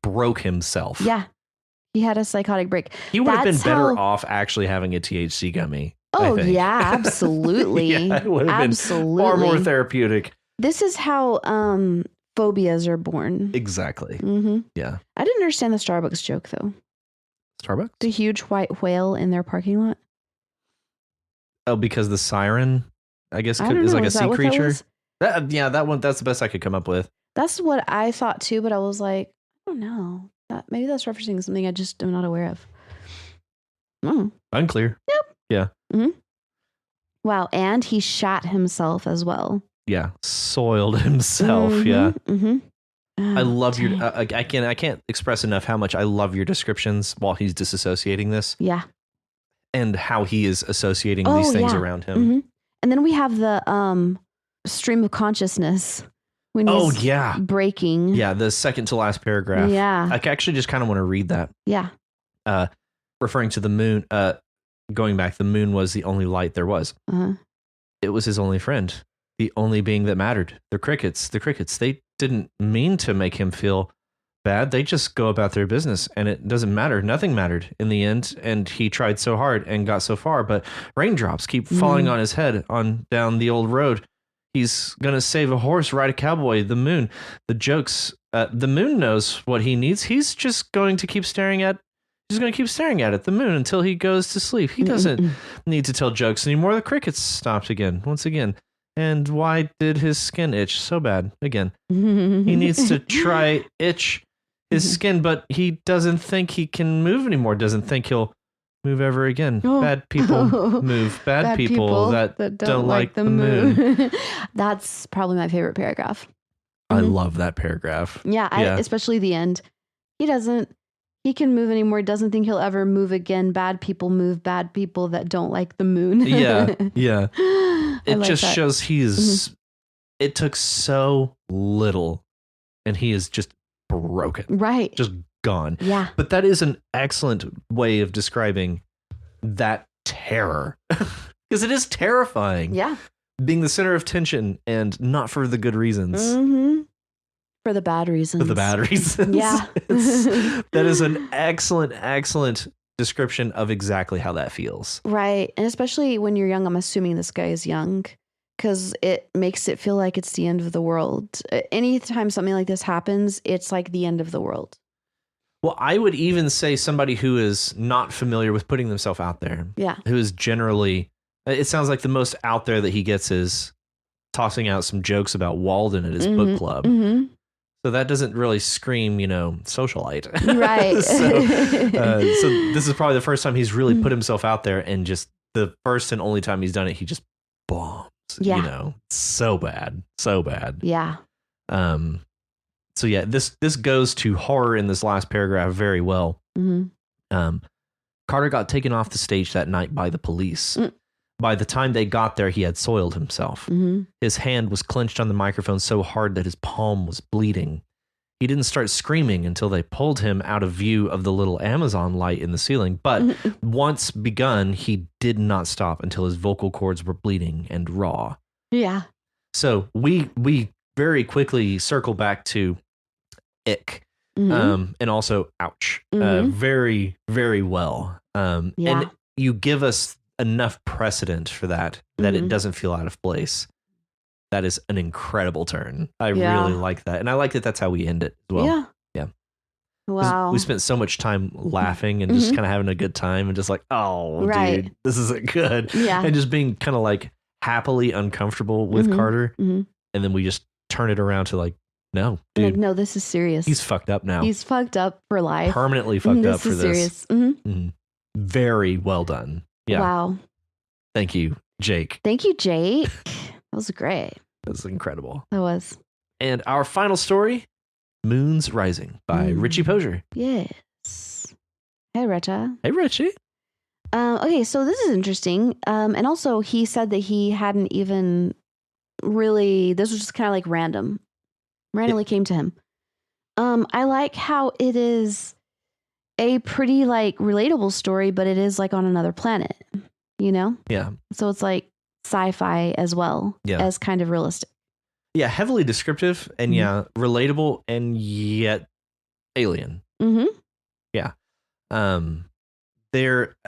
broke himself. Yeah. He had a psychotic break. He would have been better off actually having a THC gummy. Oh, yeah, absolutely. Yeah, it would have been far more therapeutic. This is how phobias are born. Exactly. Mm-hmm. Yeah. I didn't understand the Starbucks joke, though. Starbucks? The huge white whale in their parking lot. Oh, because the siren, I guess, is like a sea creature. That one. That's the best I could come up with. That's what I thought too, but I was like, I don't know. Maybe that's referencing something I just am not aware of. Unclear. Yep. Yeah. Mm-hmm. Wow, and he shot himself as well. Yeah, soiled himself. Mm-hmm, yeah. Mm-hmm. I love your. I can't express enough how much I love your descriptions while he's disassociating this. Yeah. And how he is associating these things around him. Mm-hmm. And then we have the stream of consciousness. When he's breaking. Yeah, the second to last paragraph. Yeah. I actually just kind of want to read that. Yeah. Referring to the moon, going back, the moon was the only light there was. Uh-huh. It was his only friend, the only being that mattered. The crickets, they didn't mean to make him feel bad. They just go about their business, and it doesn't matter. Nothing mattered in the end, and he tried so hard and got so far, but raindrops keep falling on his head on down the old road. He's going to save a horse, ride a cowboy, the moon. The jokes, the moon knows what he needs. He's just going to keep staring at it, the moon, until he goes to sleep. He doesn't need to tell jokes anymore. The crickets stopped once again. And why did his skin itch so bad again? He needs to try itch his skin, but he doesn't think he can move anymore. Doesn't think he'll move ever again. Bad people move. Bad people that don't like the moon. That's probably my favorite paragraph. I love that paragraph. Yeah, especially the end. He can move anymore. Doesn't think he'll ever move again. Bad people move. Bad people that don't like the moon. Yeah. It just shows it took so little and he is just broken. Right. Just gone. Yeah. But that is an excellent way of describing that terror. Because it is terrifying. Yeah. Being the center of tension and not for the good reasons. Mm-hmm. For the bad reasons. Yeah. That is an excellent description of exactly how that feels. Right. And especially when you're young, I'm assuming this guy is young, because it makes it feel like it's the end of the world. Anytime something like this happens, it's like the end of the world. Well, I would even say somebody who is not familiar with putting themselves out there. Yeah. Who is generally, it sounds like the most out there that he gets is tossing out some jokes about Walden at his book club. Mm-hmm. So that doesn't really scream, socialite. Right. So this is probably the first time he's really put himself out there, and just the first and only time he's done it, he just bombs. Yeah. So bad. Yeah. So yeah, this goes to horror in this last paragraph very well. Mm-hmm. Carter got taken off the stage that night by the police. By the time they got there, he had soiled himself. Mm-hmm. His hand was clenched on the microphone so hard that his palm was bleeding. He didn't start screaming until they pulled him out of view of the little Amazon light in the ceiling. But once begun, he did not stop until his vocal cords were bleeding and raw. Yeah. So we very quickly circle back to ick. And also ouch. Very, very well. And you give us enough precedent for that it doesn't feel out of place. That is an incredible turn. I really like that. And I like that that's how we end it as well. Yeah. Wow. We spent so much time laughing and just kind of having a good time and just like, dude, this isn't good. Yeah. And just being kind of like happily uncomfortable with Carter. And then we just turn it around to like, no, dude. Like, no, this is serious. He's fucked up now. He's fucked up for life. Permanently fucked up for this. Serious. Very well done. Yeah. Wow. Thank you, Jake. That was great. That was incredible. That was. And our final story, Moon's Rising by Richie Posier. Yes. Hey, Retta. Hey, Richie. Okay, so this is interesting. And also he said that he hadn't even really, this was just kind of like randomly came to him. I like how it is a pretty like relatable story, but it is like on another planet, Yeah. So it's like sci-fi as well as kind of realistic. Yeah, heavily descriptive and relatable and yet alien. Mm-hmm. Yeah.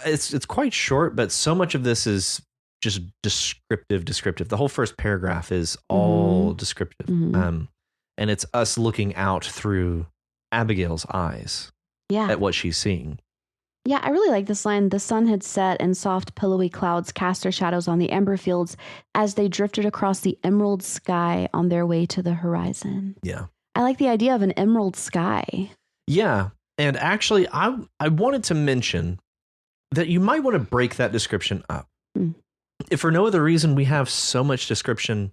It's quite short, but so much of this is just descriptive. The whole first paragraph is all descriptive. And it's us looking out through Abigail's eyes at what she's seeing. Yeah, I really like this line. The sun had set and soft, pillowy clouds cast their shadows on the amber fields as they drifted across the emerald sky on their way to the horizon. Yeah. I like the idea of an emerald sky. Yeah. And actually, I wanted to mention that you might want to break that description up. If for no other reason, we have so much description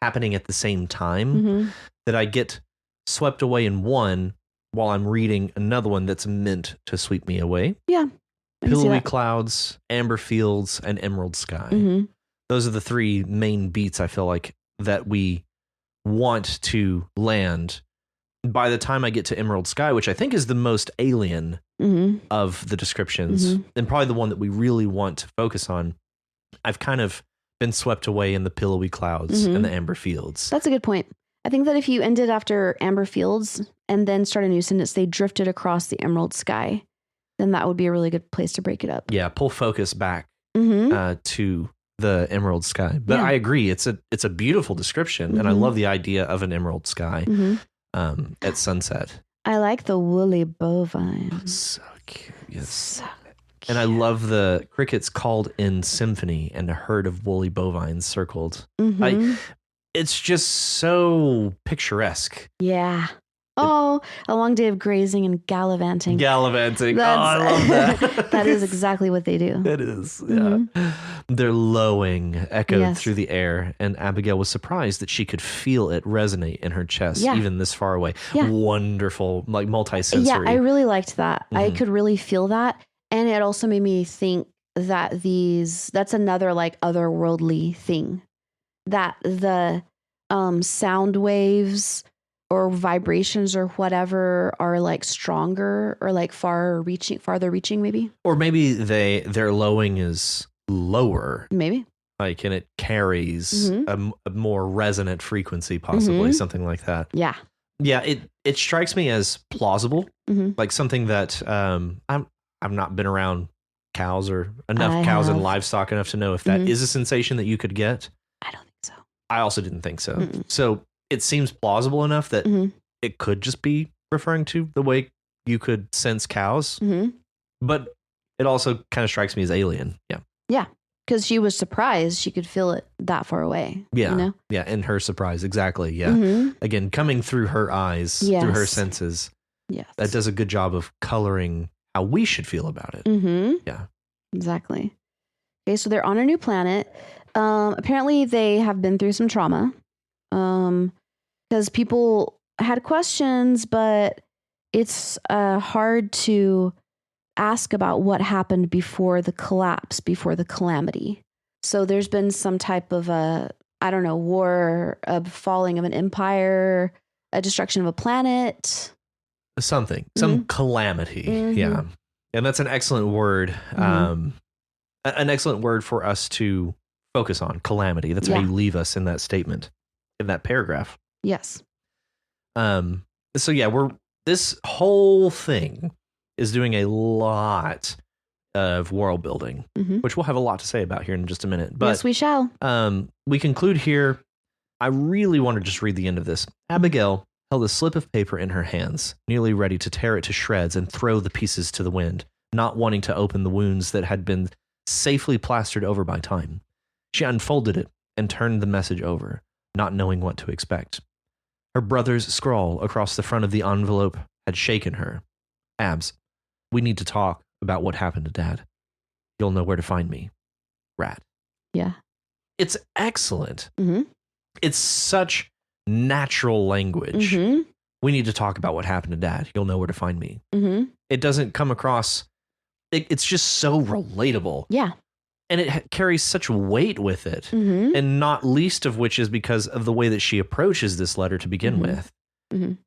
happening at the same time that I get swept away in one while I'm reading another one that's meant to sweep me away. Yeah. Pillowy clouds, amber fields, and emerald sky. Those are the three main beats I feel like that we want to land. By the time I get to emerald sky, which I think is the most alien of the descriptions, and probably the one that we really want to focus on, I've kind of been swept away in the pillowy clouds and the amber fields. That's a good point. I think that if you ended after amber fields and then start a new sentence, they drifted across the emerald sky, then that would be a really good place to break it up. Yeah, pull focus back to the emerald sky. But I agree, it's a beautiful description, and I love the idea of an emerald sky at sunset. I like the woolly bovine. So cute. Yes. So cute. And I love the crickets called in symphony and a herd of woolly bovines circled. It's just so picturesque. Yeah. Oh, a long day of grazing and gallivanting. Gallivanting. I love that. That is exactly what they do. It is. Yeah. Their lowing echoed through the air, and Abigail was surprised that she could feel it resonate in her chest, even this far away. Yeah. Wonderful, like multi-sensory. Yeah, I really liked that. I could really feel that. And it also made me think that that's another like otherworldly thing, that the sound waves or vibrations or whatever are like stronger or like farther reaching maybe. Or maybe their lowing is lower. Maybe. Like, and it carries a more resonant frequency, possibly something like that. Yeah. Yeah. It strikes me as plausible, like something that I've not been around cows or enough cows and livestock enough to know if that is a sensation that you could get. I don't think so. I also didn't think so. So it seems plausible enough that it could just be referring to the way you could sense cows. But it also kind of strikes me as alien. Yeah. Yeah. Because she was surprised she could feel it that far away. Yeah. You know? Yeah. And her surprise. Exactly. Yeah. Again, coming through her eyes, through her senses. Yes. That does a good job of coloring how we should feel about it. Yeah. Exactly. Okay. So they're on a new planet. Apparently they have been through some trauma. Because people had questions, but it's hard to ask about what happened before the collapse, before the calamity. So there's been some type of war, a falling of an empire, a destruction of a planet. Some calamity. Yeah. And that's an excellent word. An excellent word for us to focus on, calamity. That's how you leave us in that statement, in that paragraph. Yes. So yeah, this whole thing is doing a lot of world building, which we'll have a lot to say about here in just a minute. But yes, we shall. We conclude here. I really want to just read the end of this. Abigail held a slip of paper in her hands, nearly ready to tear it to shreds and throw the pieces to the wind, not wanting to open the wounds that had been safely plastered over by time. She unfolded it and turned the message over, not knowing what to expect. Her brother's scrawl across the front of the envelope had shaken her. Abs, we need to talk about what happened to Dad. You'll know where to find me. Rat. Yeah. It's excellent. It's such natural language. We need to talk about what happened to Dad. You'll know where to find me. It doesn't come across. It's just so relatable. Yeah. And it carries such weight with it. And not least of which is because of the way that she approaches this letter to begin with.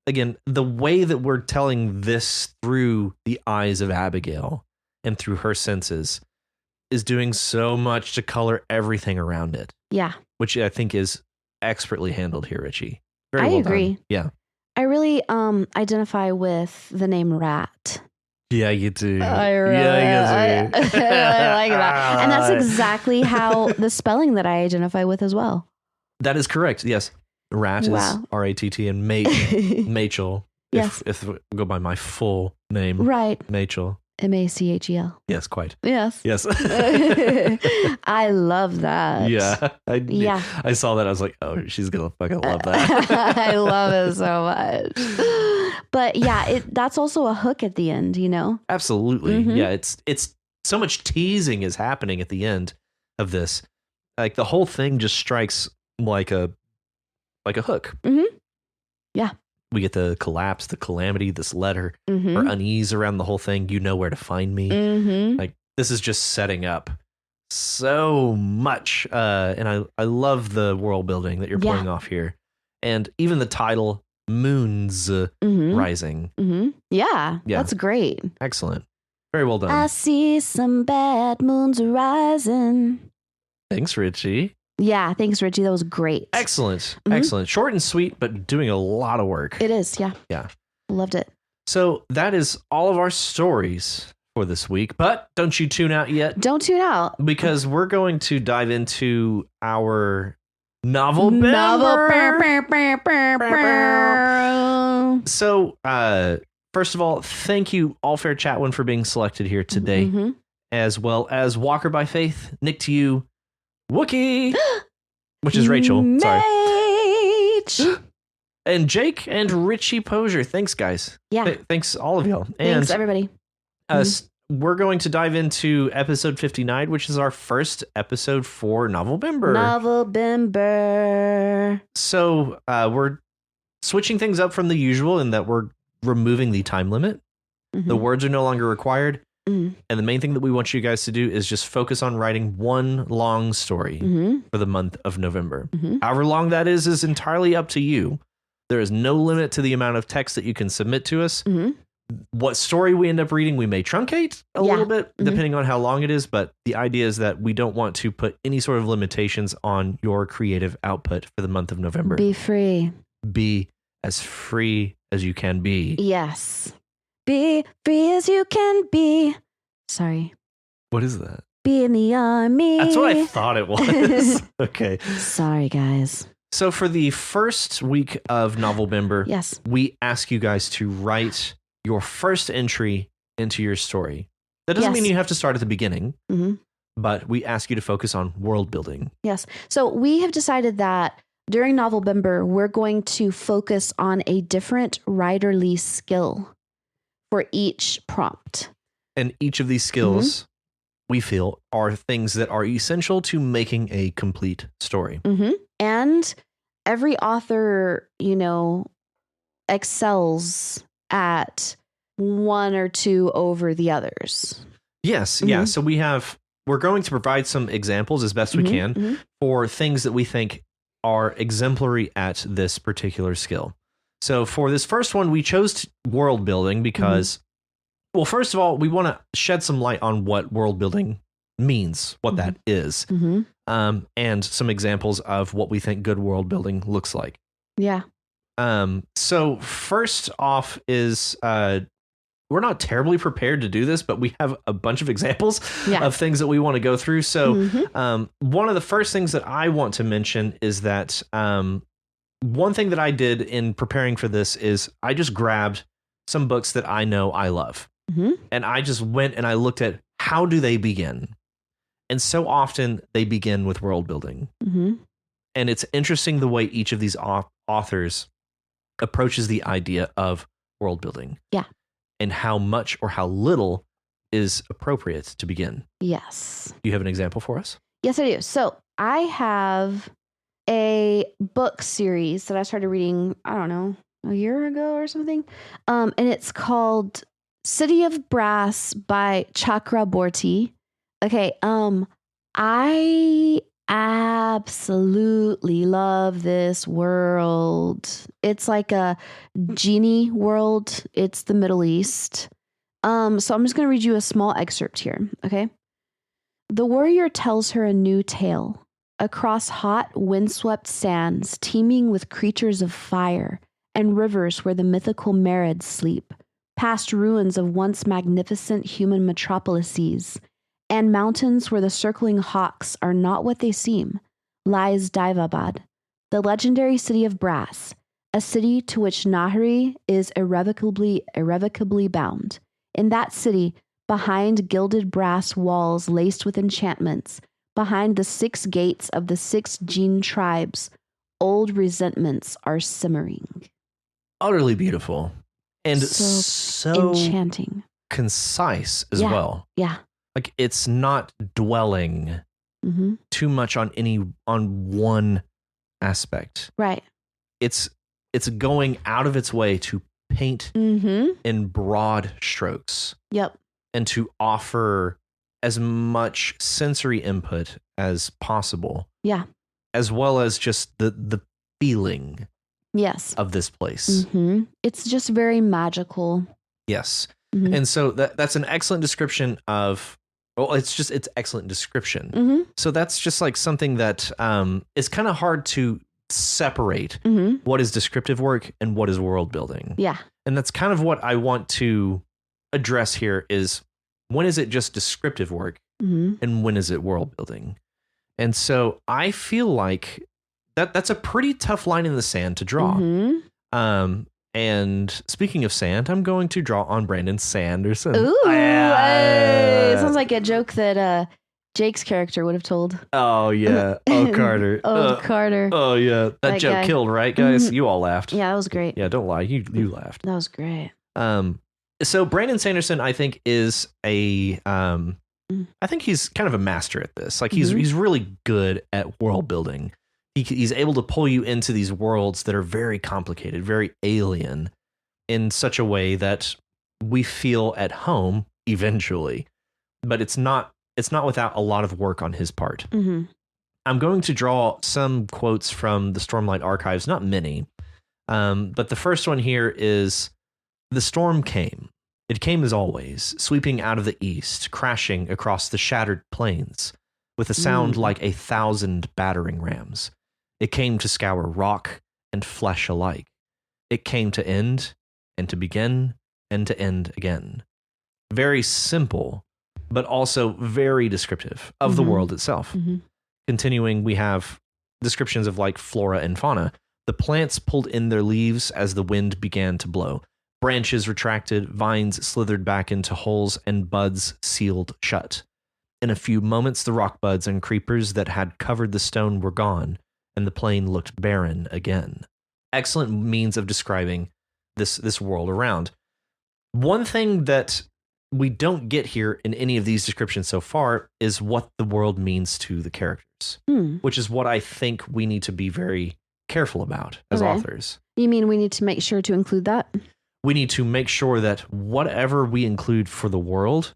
Again, the way that we're telling this through the eyes of Abigail and through her senses is doing so much to color everything around it. Yeah. Which I think is expertly handled here, Richie. Very I well agree. done. Yeah. I really identify with the name Rat. Yeah, you do. I really like that. And that's exactly how the spelling that I identify with as well. That is correct. Yes. Rat is R-A-T-T and Machel. Yes. If we go by my full name. Right. Machel. M-A-C-H-E-L. Yes, quite. Yes. Yes. I love that. Yeah. I saw that. I was like, oh, she's going to fucking love that. I love it so much. But yeah, that's also a hook at the end, you know? Absolutely. Mm-hmm. Yeah. It's so much teasing is happening at the end of this. Like the whole thing just strikes like a hook. Mm-hmm. Yeah. We get the collapse, the calamity, this letter, or unease around the whole thing. You know where to find me. Mm-hmm. Like this is just setting up so much. And I love the world building that you're pulling off here. And even the title, Moons Rising. Mm-hmm. Yeah, that's great. Excellent. Very well done. I see some bad moons rising. Thanks, Richie. Yeah, thanks, Richie. That was great. Excellent. Mm-hmm. Excellent. Short and sweet, but doing a lot of work. It is, yeah. Yeah. Loved it. So that is all of our stories for this week, but don't you tune out yet. Don't tune out. Because we're going to dive into our Novel-bember. So, first of all, thank you, AllfairChatwin, for being selected here today, as well as Walker by Faith, Nick to you, Wookie, which is Rachel. Sorry. And Jake and Richie Posier. Thanks, guys. Yeah. Thanks, all of y'all. Thanks, everybody. We're going to dive into episode 59, which is our first episode for Novel-bember. Novel-bember. So we're switching things up from the usual in that we're removing the time limit. The words are no longer required. And the main thing that we want you guys to do is just focus on writing one long story for the month of November. However long that is entirely up to you. There is no limit to the amount of text that you can submit to us. What story we end up reading, we may truncate a little bit, depending on how long it is. But the idea is that we don't want to put any sort of limitations on your creative output for the month of November. Be free. Be as free as you can be. Yes. Be free as you can be. Sorry. What is that? Be in the army. That's what I thought it was. Okay. Sorry, guys. So for the first week of Novel-bember, yes, we ask you guys to write your first entry into your story. That doesn't mean you have to start at the beginning, but we ask you to focus on world building. Yes. So we have decided that during Novel-bember, we're going to focus on a different writerly skill for each prompt. And each of these skills, we feel, are things that are essential to making a complete story. And every author, excels at one or two over the others. Yes. Yeah. So we're going to provide some examples as best we can for things that we think are exemplary at this particular skill. So for this first one, we chose world building because, well, first of all, we want to shed some light on what world building means, what that is, and some examples of what we think good world building looks like. Yeah. So first off is we're not terribly prepared to do this, but we have a bunch of examples of things that we want to go through. So one of the first things that I want to mention is that one thing that I did in preparing for this is I just grabbed some books that I know I love. And I just went and I looked at how do they begin? And so often they begin with world building. And it's interesting the way each of these authors approaches the idea of world building. Yeah. And how much or how little is appropriate to begin. Yes. Do you have an example for us? Yes, I do. So I have a book series that I started reading, I don't know, a year ago or something. And it's called City of Brass by Chakraborty. Okay. I absolutely love this world. It's like a genie world. It's the Middle East. So I'm just going to read you a small excerpt here. Okay. The warrior tells her a new tale. Across hot, windswept sands teeming with creatures of fire and rivers where the mythical Marids sleep, past ruins of once magnificent human metropolises, and mountains where the circling hawks are not what they seem, lies Daivabad, the legendary city of brass, a city to which Nahri is irrevocably bound. In that city, behind gilded brass walls laced with enchantments, behind the 6 gates of the 6 Jin tribes, old resentments are simmering. Utterly beautiful. And so enchanting. Concise as well. Yeah. Like it's not dwelling too much on one aspect. Right. It's going out of its way to paint in broad strokes. Yep. And to offer as much sensory input as possible. Yeah. As well as just the feeling of this place. It's just very magical. Yes. And so that's an excellent description of, well, it's excellent description. So that's just like something that is kind of hard to separate what is descriptive work and what is world building. Yeah. And that's kind of what I want to address here is when is it just descriptive work and when is it world building? And so I feel like that's a pretty tough line in the sand to draw. And speaking of sand, I'm going to draw on Brandon Sanderson. Ooh, hey. Sounds like a joke that Jake's character would have told. Oh, yeah. Oh, Carter. Carter. Oh, yeah. That joke killed, right, guys? You all laughed. Yeah, that was great. Yeah, don't lie. You laughed. That was great. So Brandon Sanderson, I think, is I think he's kind of a master at this. Like he's really good at world building. He's able to pull you into these worlds that are very complicated, very alien, in such a way that we feel at home eventually. But it's not without a lot of work on his part. I'm going to draw some quotes from the Stormlight Archives, not many. But the first one here is, "The storm came. It came as always, sweeping out of the east, crashing across the shattered plains, with a sound like 1,000 battering rams. It came to scour rock and flesh alike. It came to end, and to begin, and to end again." Very simple, but also very descriptive of the world itself. Continuing, we have descriptions of like flora and fauna. "The plants pulled in their leaves as the wind began to blow. Branches retracted, vines slithered back into holes, and buds sealed shut. In a few moments, the rock buds and creepers that had covered the stone were gone, and the plain looked barren again." Excellent means of describing this world around. One thing that we don't get here in any of these descriptions so far is what the world means to the characters, which is what I think we need to be very careful about as authors. You mean we need to make sure to include that? We need to make sure that whatever we include for the world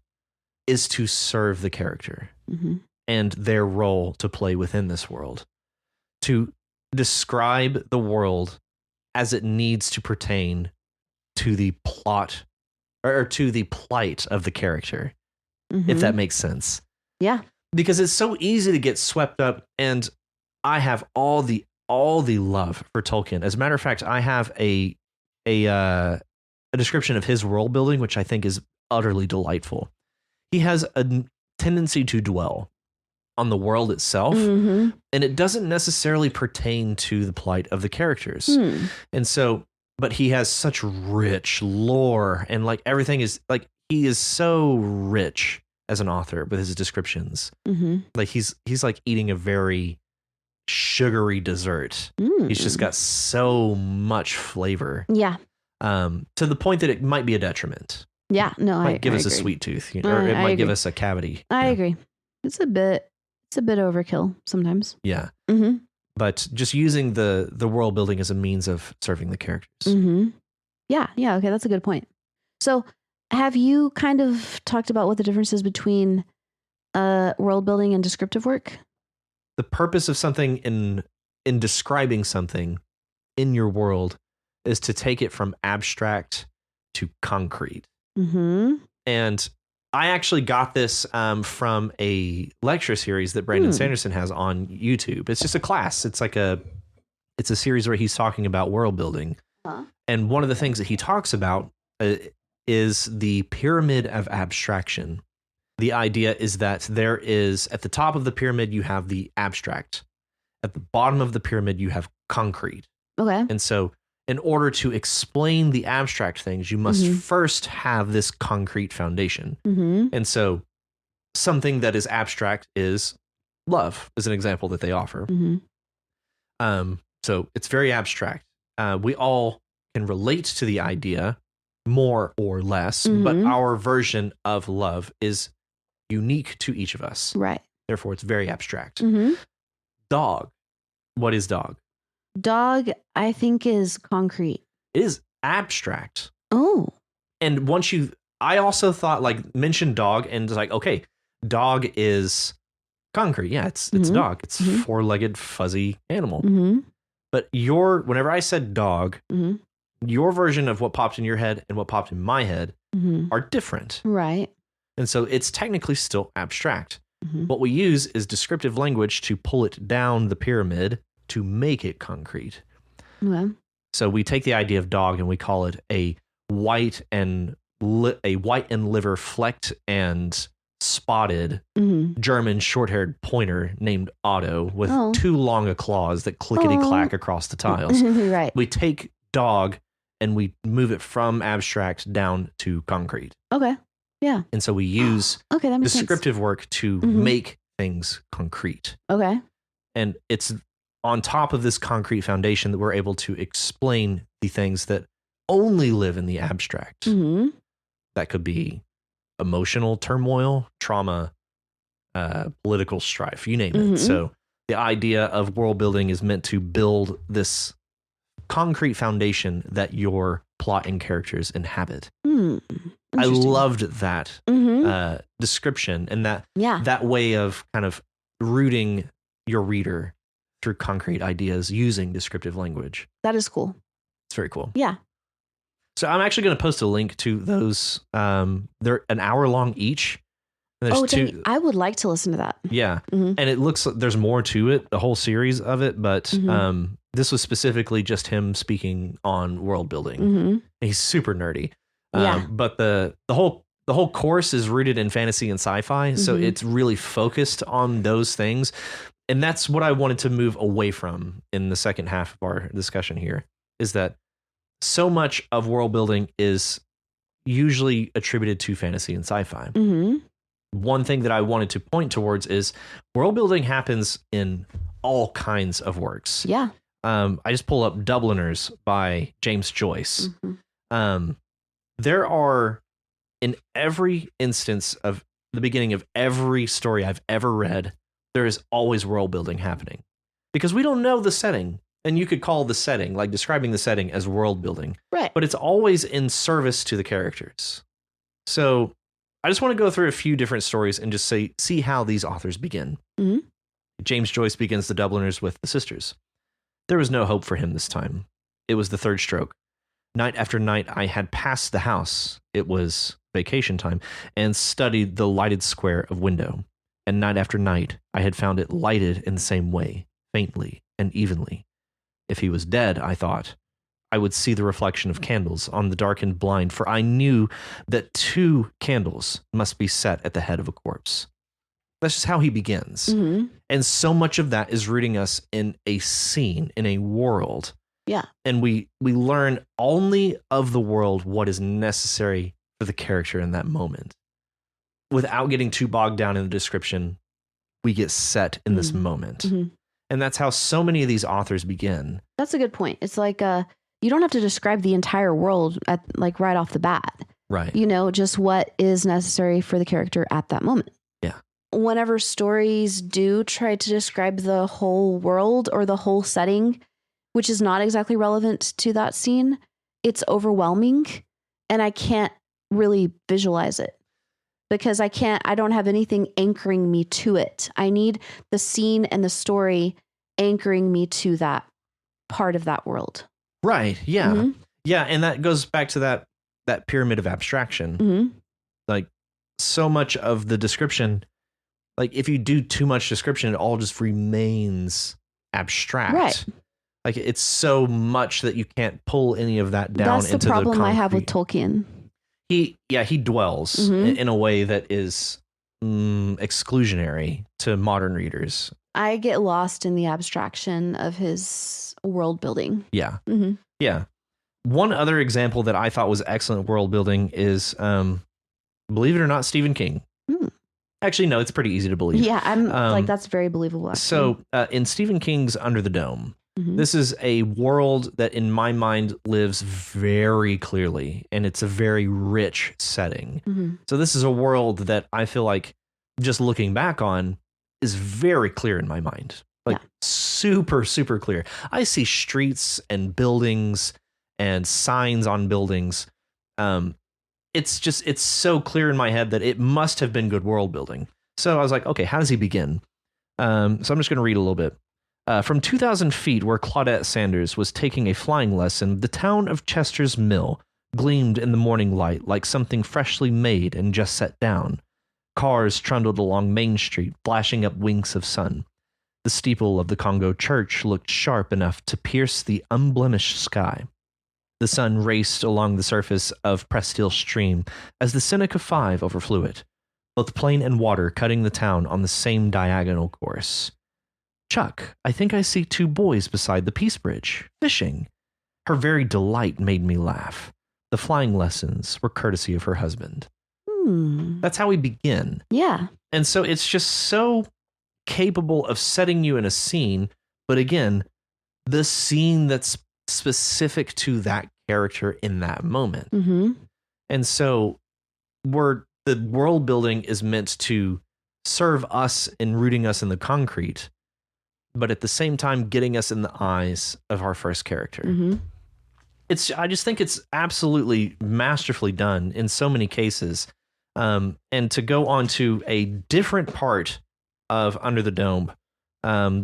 is to serve the character and their role to play within this world. To describe the world as it needs to pertain to the plot or to the plight of the character, if that makes sense. Yeah. Because it's so easy to get swept up, and I have all the love for Tolkien. As a matter of fact, I have a description of his world building, which I think is utterly delightful. He has a tendency to dwell on the world itself, and it doesn't necessarily pertain to the plight of the characters. And so, but he has such rich lore, and like everything is like, he is so rich as an author with his descriptions. Like he's like eating a very sugary dessert. He's just got so much flavor. Yeah. To the point that it might be a detriment. Yeah, no, it might give us a sweet tooth, or it might give us a cavity. I agree. It's a bit overkill sometimes. Yeah. But just using the world building as a means of serving the characters. Yeah. Okay, that's a good point. So, have you kind of talked about what the difference is between world building and descriptive work? The purpose of something in describing something in your world is to take it from abstract to concrete. And I actually got this from a lecture series that Brandon Sanderson has on YouTube. It's just a class. It's like it's a series where he's talking about world building. And one of the things that he talks about is the pyramid of abstraction. The idea is that there is, at the top of the pyramid, you have the abstract. At the bottom of the pyramid, you have concrete. Okay. And so in order to explain the abstract things, you must first have this concrete foundation. And so something that is abstract is love, is an example that they offer. So it's very abstract. We all can relate to the idea more or less, but our version of love is unique to each of us. Right. Therefore, it's very abstract. Dog. What is dog? Dog, I think, is concrete. It is abstract. Oh. And I also thought, like, mention dog and it's like, okay, dog is concrete. Yeah, it's dog. It's a four-legged fuzzy animal. But whenever I said dog, your version of what popped in your head and what popped in my head are different. Right. And so it's technically still abstract. What we use is descriptive language to pull it down the pyramid to make it concrete. So we take the idea of dog and we call it a white and liver flecked and spotted German short-haired pointer named Otto with too long a claws that clickety-clack across the tiles. Right. We take dog and we move it from abstract down to concrete. Okay. Yeah. And so we use that makes descriptive work to make things concrete. Okay. And it's on top of this concrete foundation that we're able to explain the things that only live in the abstract. That could be emotional turmoil, trauma, political strife, you name it. So the idea of world building is meant to build this concrete foundation that your plot and characters inhabit. I loved that description and that way of kind of rooting your reader through concrete ideas using descriptive language. That is cool. It's very cool. Yeah. So I'm actually going to post a link to those. They're an hour long each. I would like to listen to that. Yeah. And it looks like there's more to it, the whole series of it. But this was specifically just him speaking on world building. He's super nerdy. But the whole course is rooted in fantasy and sci-fi. So it's really focused on those things. And that's what I wanted to move away from in the second half of our discussion here, is that so much of world building is usually attributed to fantasy and sci-fi. One thing that I wanted to point towards is world building happens in all kinds of works. Yeah. I just pull up Dubliners by James Joyce. There are, in every instance of the beginning of every story I've ever read, there is always world building happening because we don't know the setting. And you could call the setting, like describing the setting, as world building. Right. But it's always in service to the characters. So I just want to go through a few different stories and just see how these authors begin. James Joyce begins The Dubliners with the sisters. There was no hope for him this time. It was the third stroke. Night after night, I had passed the house. It was vacation time, and studied the lighted square of window. And night after night, I had found it lighted in the same way, faintly and evenly. If he was dead, I thought, I would see the reflection of candles on the darkened blind, for I knew that 2 candles must be set at the head of a corpse. That's just how he begins. And so much of that is rooting us in a scene, in a world. Yeah. And we learn only of the world what is necessary for the character in that moment. Without getting too bogged down in the description, we get set in this moment. And that's how so many of these authors begin. That's a good point. It's like you don't have to describe the entire world right off the bat. Right. You know, just what is necessary for the character at that moment. Yeah. Whenever stories do try to describe the whole world or the whole setting, which is not exactly relevant to that scene, it's overwhelming and I can't really visualize it. Because I don't have anything anchoring me to it. I need the scene and the story anchoring me to that part of that world. Right. Yeah. Yeah. And that goes back to that pyramid of abstraction. Like so much of the description, like if you do too much description, it all just remains abstract. Right. Like it's so much that you can't pull any of that down into the concrete. That's the problem I have with Tolkien. He dwells in a way that is exclusionary to modern readers. I get lost in the abstraction of his world building. Yeah. Mm-hmm. Yeah. One other example that I thought was excellent world building is, believe it or not, Stephen King. Actually, no, it's pretty easy to believe. Yeah, I'm like, that's very believable. Actually. So in Stephen King's Under the Dome, this is a world that in my mind lives very clearly, and it's a very rich setting. So this is a world that I feel like, just looking back on, is very clear in my mind. Like super, super clear. I see streets and buildings and signs on buildings. It's so clear in my head that it must have been good world building. So I was like, okay, how does he begin? So I'm just going to read a little bit. From 2,000 feet where Claudette Sanders was taking a flying lesson, the town of Chester's Mill gleamed in the morning light like something freshly made and just set down. Cars trundled along Main Street, flashing up winks of sun. The steeple of the Congo church looked sharp enough to pierce the unblemished sky. The sun raced along the surface of Prestille Stream as the Seneca 5 overflew it, both plain and water cutting the town on the same diagonal course. Chuck, I think I see 2 boys beside the Peace Bridge, fishing. Her very delight made me laugh. The flying lessons were courtesy of her husband. That's how we begin. Yeah. And so it's just so capable of setting you in a scene, but again, the scene that's specific to that character in that moment. And so the world building is meant to serve us in rooting us in the concrete, but at the same time getting us in the eyes of our first character. I just think it's absolutely masterfully done in so many cases. And to go on to a different part of Under the Dome,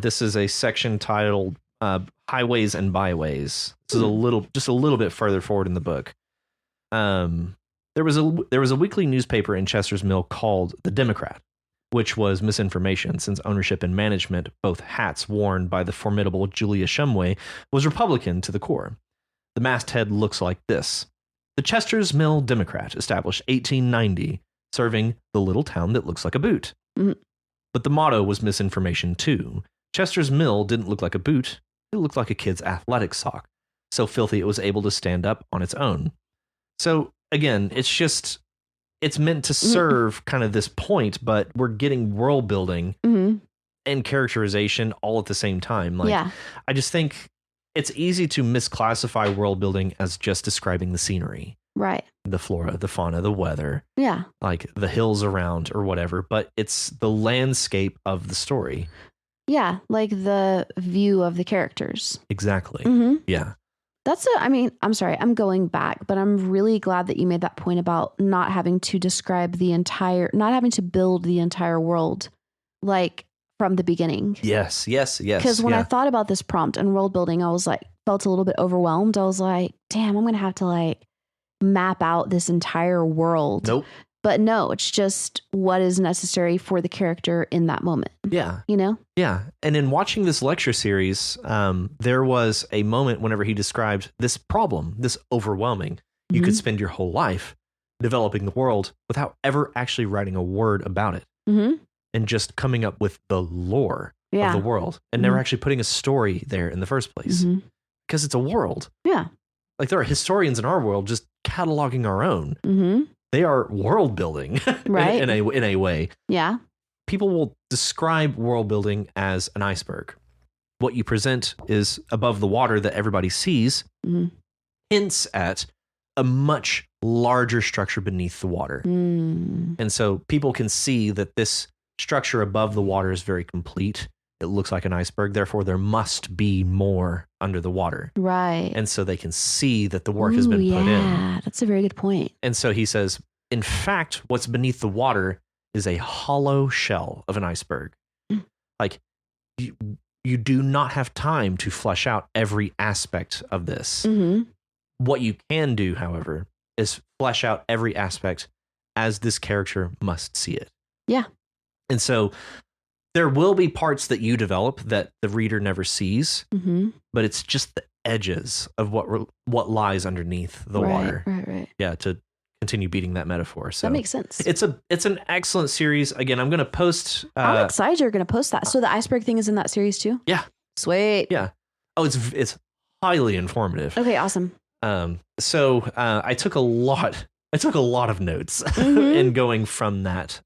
this is a section titled Highways and Byways. This is just a little bit further forward in the book. There was a weekly newspaper in Chester's Mill called The Democrat, which was misinformation since ownership and management, both hats worn by the formidable Julia Shumway, was Republican to the core. The masthead looks like this. The Chester's Mill Democrat, established 1890, serving the little town that looks like a boot. But the motto was misinformation too. Chester's Mill didn't look like a boot. It looked like a kid's athletic sock, so filthy it was able to stand up on its own. So again, it's meant to serve kind of this point, but we're getting world building and characterization all at the same time. Like, I just think it's easy to misclassify world building as just describing the scenery. Right. The flora, the fauna, the weather. Yeah. Like the hills around or whatever, but it's the landscape of the story. Yeah, like the view of the characters. Exactly. Yeah. I'm sorry, I'm going back, but I'm really glad that you made that point about not having to not having to build the entire world, like from the beginning. Yes. Because when I thought about this prompt and world building, I was like, felt a little bit overwhelmed. I was like, damn, I'm going to have to like map out this entire world. Nope. But no, it's just what is necessary for the character in that moment. Yeah. You know? Yeah. And in watching this lecture series, there was a moment whenever he described this problem, this overwhelming. You could spend your whole life developing the world without ever actually writing a word about it. And just coming up with the lore of the world and never actually putting a story there in the first place. Because it's a world. Yeah. Like there are historians in our world just cataloging our own. They are world building right. in a way. Yeah. People will describe world building as an iceberg. What you present is above the water that everybody sees, hints at a much larger structure beneath the water. And so people can see that this structure above the water is very complete. It looks like an iceberg. Therefore, there must be more under the water. Right. And so they can see that the work has been put in. Yeah, that's a very good point. And so he says, in fact, what's beneath the water is a hollow shell of an iceberg. Like you do not have time to flesh out every aspect of this. What you can do, however, is flesh out every aspect as this character must see it. Yeah. And so there will be parts that you develop that the reader never sees, but it's just the edges of what lies underneath the water. Right. Yeah, to continue beating that metaphor. So that makes sense. It's an excellent series. Again, I'm going to post. I'm excited you're going to post that. So the iceberg thing is in that series too? Yeah. Sweet. Yeah. Oh, it's highly informative. Okay, awesome. So I took a lot of notes in going from that.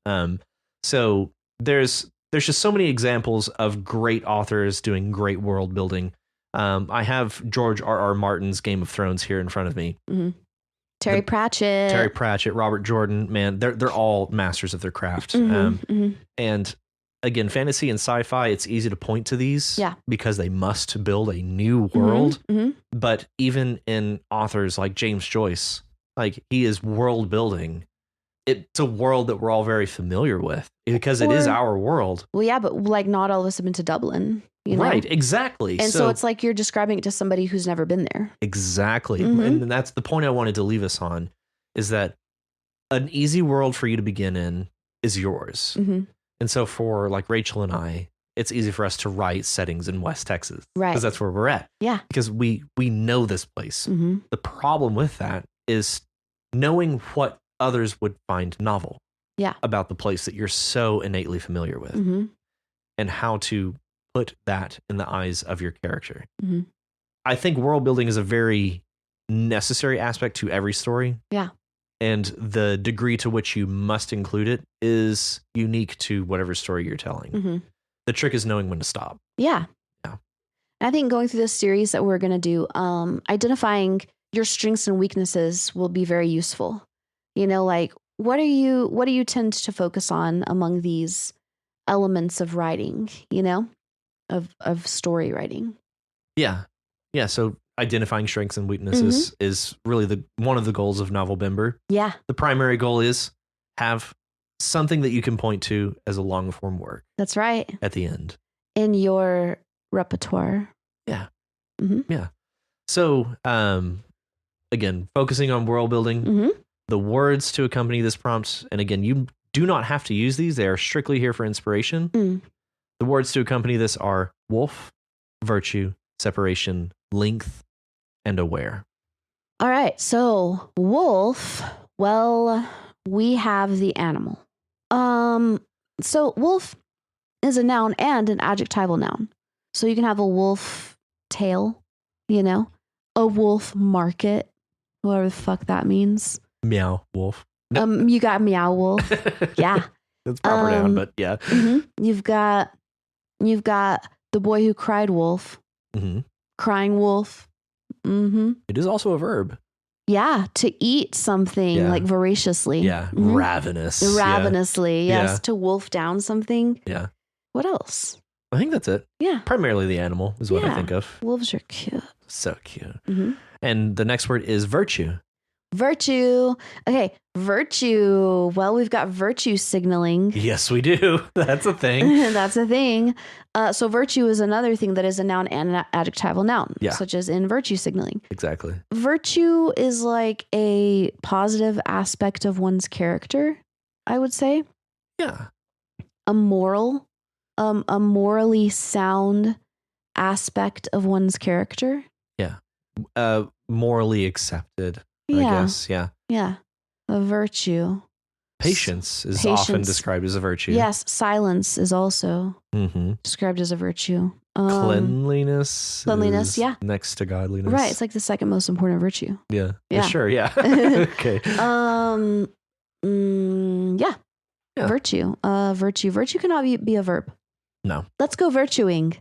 So there's just so many examples of great authors doing great world building. I have George R.R. Martin's Game of Thrones here in front of me. Mm-hmm. Terry Pratchett, Robert Jordan, man, they're all masters of their craft. And again, fantasy and sci-fi, it's easy to point to these because they must build a new world. But even in authors like James Joyce, like he is world building. It's a world that we're all very familiar with because it is our world. Well, yeah, but like not all of us have been to Dublin. You know? Right, exactly. And so it's like you're describing it to somebody who's never been there. Exactly. And that's the point I wanted to leave us on, is that an easy world for you to begin in is yours. And so for like Rachel and I, it's easy for us to write settings in West Texas. Right. Because that's where we're at. Yeah. Because we know this place. The problem with that is knowing what others would find novel about the place that you're so innately familiar with and how to put that in the eyes of your character. I think world building is a very necessary aspect to every story. Yeah. And the degree to which you must include it is unique to whatever story you're telling. The trick is knowing when to stop. Yeah. And I think going through this series that we're going to do, identifying your strengths and weaknesses will be very useful. You know, like what do you tend to focus on among these elements of writing, you know, of story writing? Yeah. So identifying strengths and weaknesses is really one of the goals of Novel-bember. Yeah. The primary goal is have something that you can point to as a long form work. That's right. At the end. In your repertoire. Yeah. Yeah. So, again, focusing on world building, the words to accompany this prompt. And again, you do not have to use these. They are strictly here for inspiration. The words to accompany this are wolf, virtue, separation, length, and aware. All right. So wolf, well, we have the animal. So wolf is a noun and an adjectival noun. So you can have a wolf tail, you know, a wolf market, whatever the fuck that means. Meow wolf. You got meow wolf. Yeah. That's proper noun, but yeah. You've got the boy who cried wolf. Crying wolf. It is also a verb. Yeah, to eat something like voraciously. Yeah, ravenous. Ravenously, yes. Yeah. To wolf down something. Yeah. What else? I think that's it. Yeah. Primarily the animal is what I think of. Wolves are cute. So cute. And the next word is virtue. Virtue. Okay, virtue. Well, we've got virtue signaling. Yes, we do. That's a thing. That's a thing. So virtue is another thing that is a noun and an adjectival noun, such as in virtue signaling. Exactly. Virtue is like a positive aspect of one's character, I would say. Yeah. A morally sound aspect of one's character. Yeah. Morally accepted. I guess, yeah. Yeah. A virtue. Patience is often described as a virtue. Yes. Silence is also described as a virtue. Cleanliness is next to godliness. Right. It's like the second most important virtue. Yeah. Sure. Yeah. Okay. Yeah. Virtue. Virtue cannot be a verb. No. Let's go virtuing.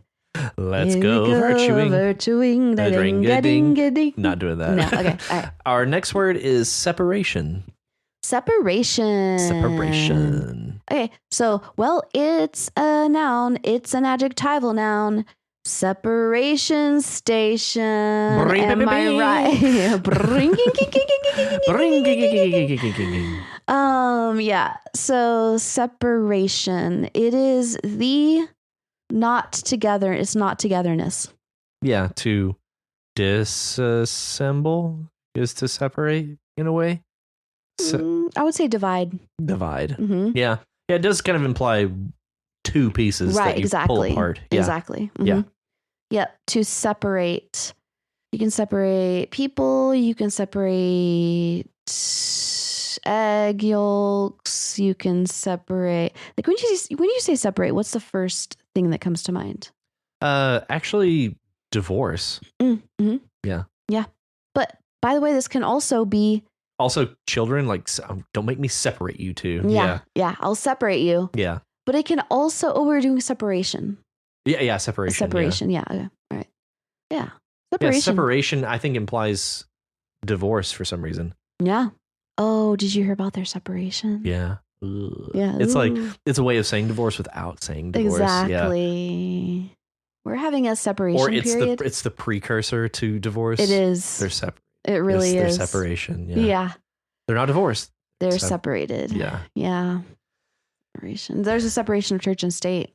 Let's go virtuing. Virtuing. Not doing that. No. Okay. All right. Our next word is separation. Separation. Okay. So, well, it's a noun. It's an adjectival noun. Separation station. Am I right? Yeah. So separation. It is the not together. It's not togetherness. Yeah. To disassemble is to separate in a way. I would say divide. Yeah. It does kind of imply two pieces that you pull apart. Yeah. Exactly. Yeah. To separate. You can separate people. You can separate egg yolks. You can separate. Like when you say separate, what's the first thing that comes to mind? Actually, divorce. Mm-hmm. Yeah. Yeah. But by the way, this can also be also children. Like, don't make me separate you two. Yeah. Yeah. I'll separate you. Yeah. But it can also. We're doing separation. Yeah. Separation. Separation. Yeah. Okay. All right. Yeah. Separation. Yeah, separation. I think implies divorce for some reason. Yeah. Oh, did you hear about their separation? Yeah. Ugh. Yeah. It's like it's a way of saying divorce without saying divorce. Exactly. Yeah. We're having a separation or it's period. It's the precursor to divorce. It is. They're separate. It really is. Their separation. Yeah. Yeah. They're not divorced. They're separated. Yeah. Yeah. Separation. There's a separation of church and state.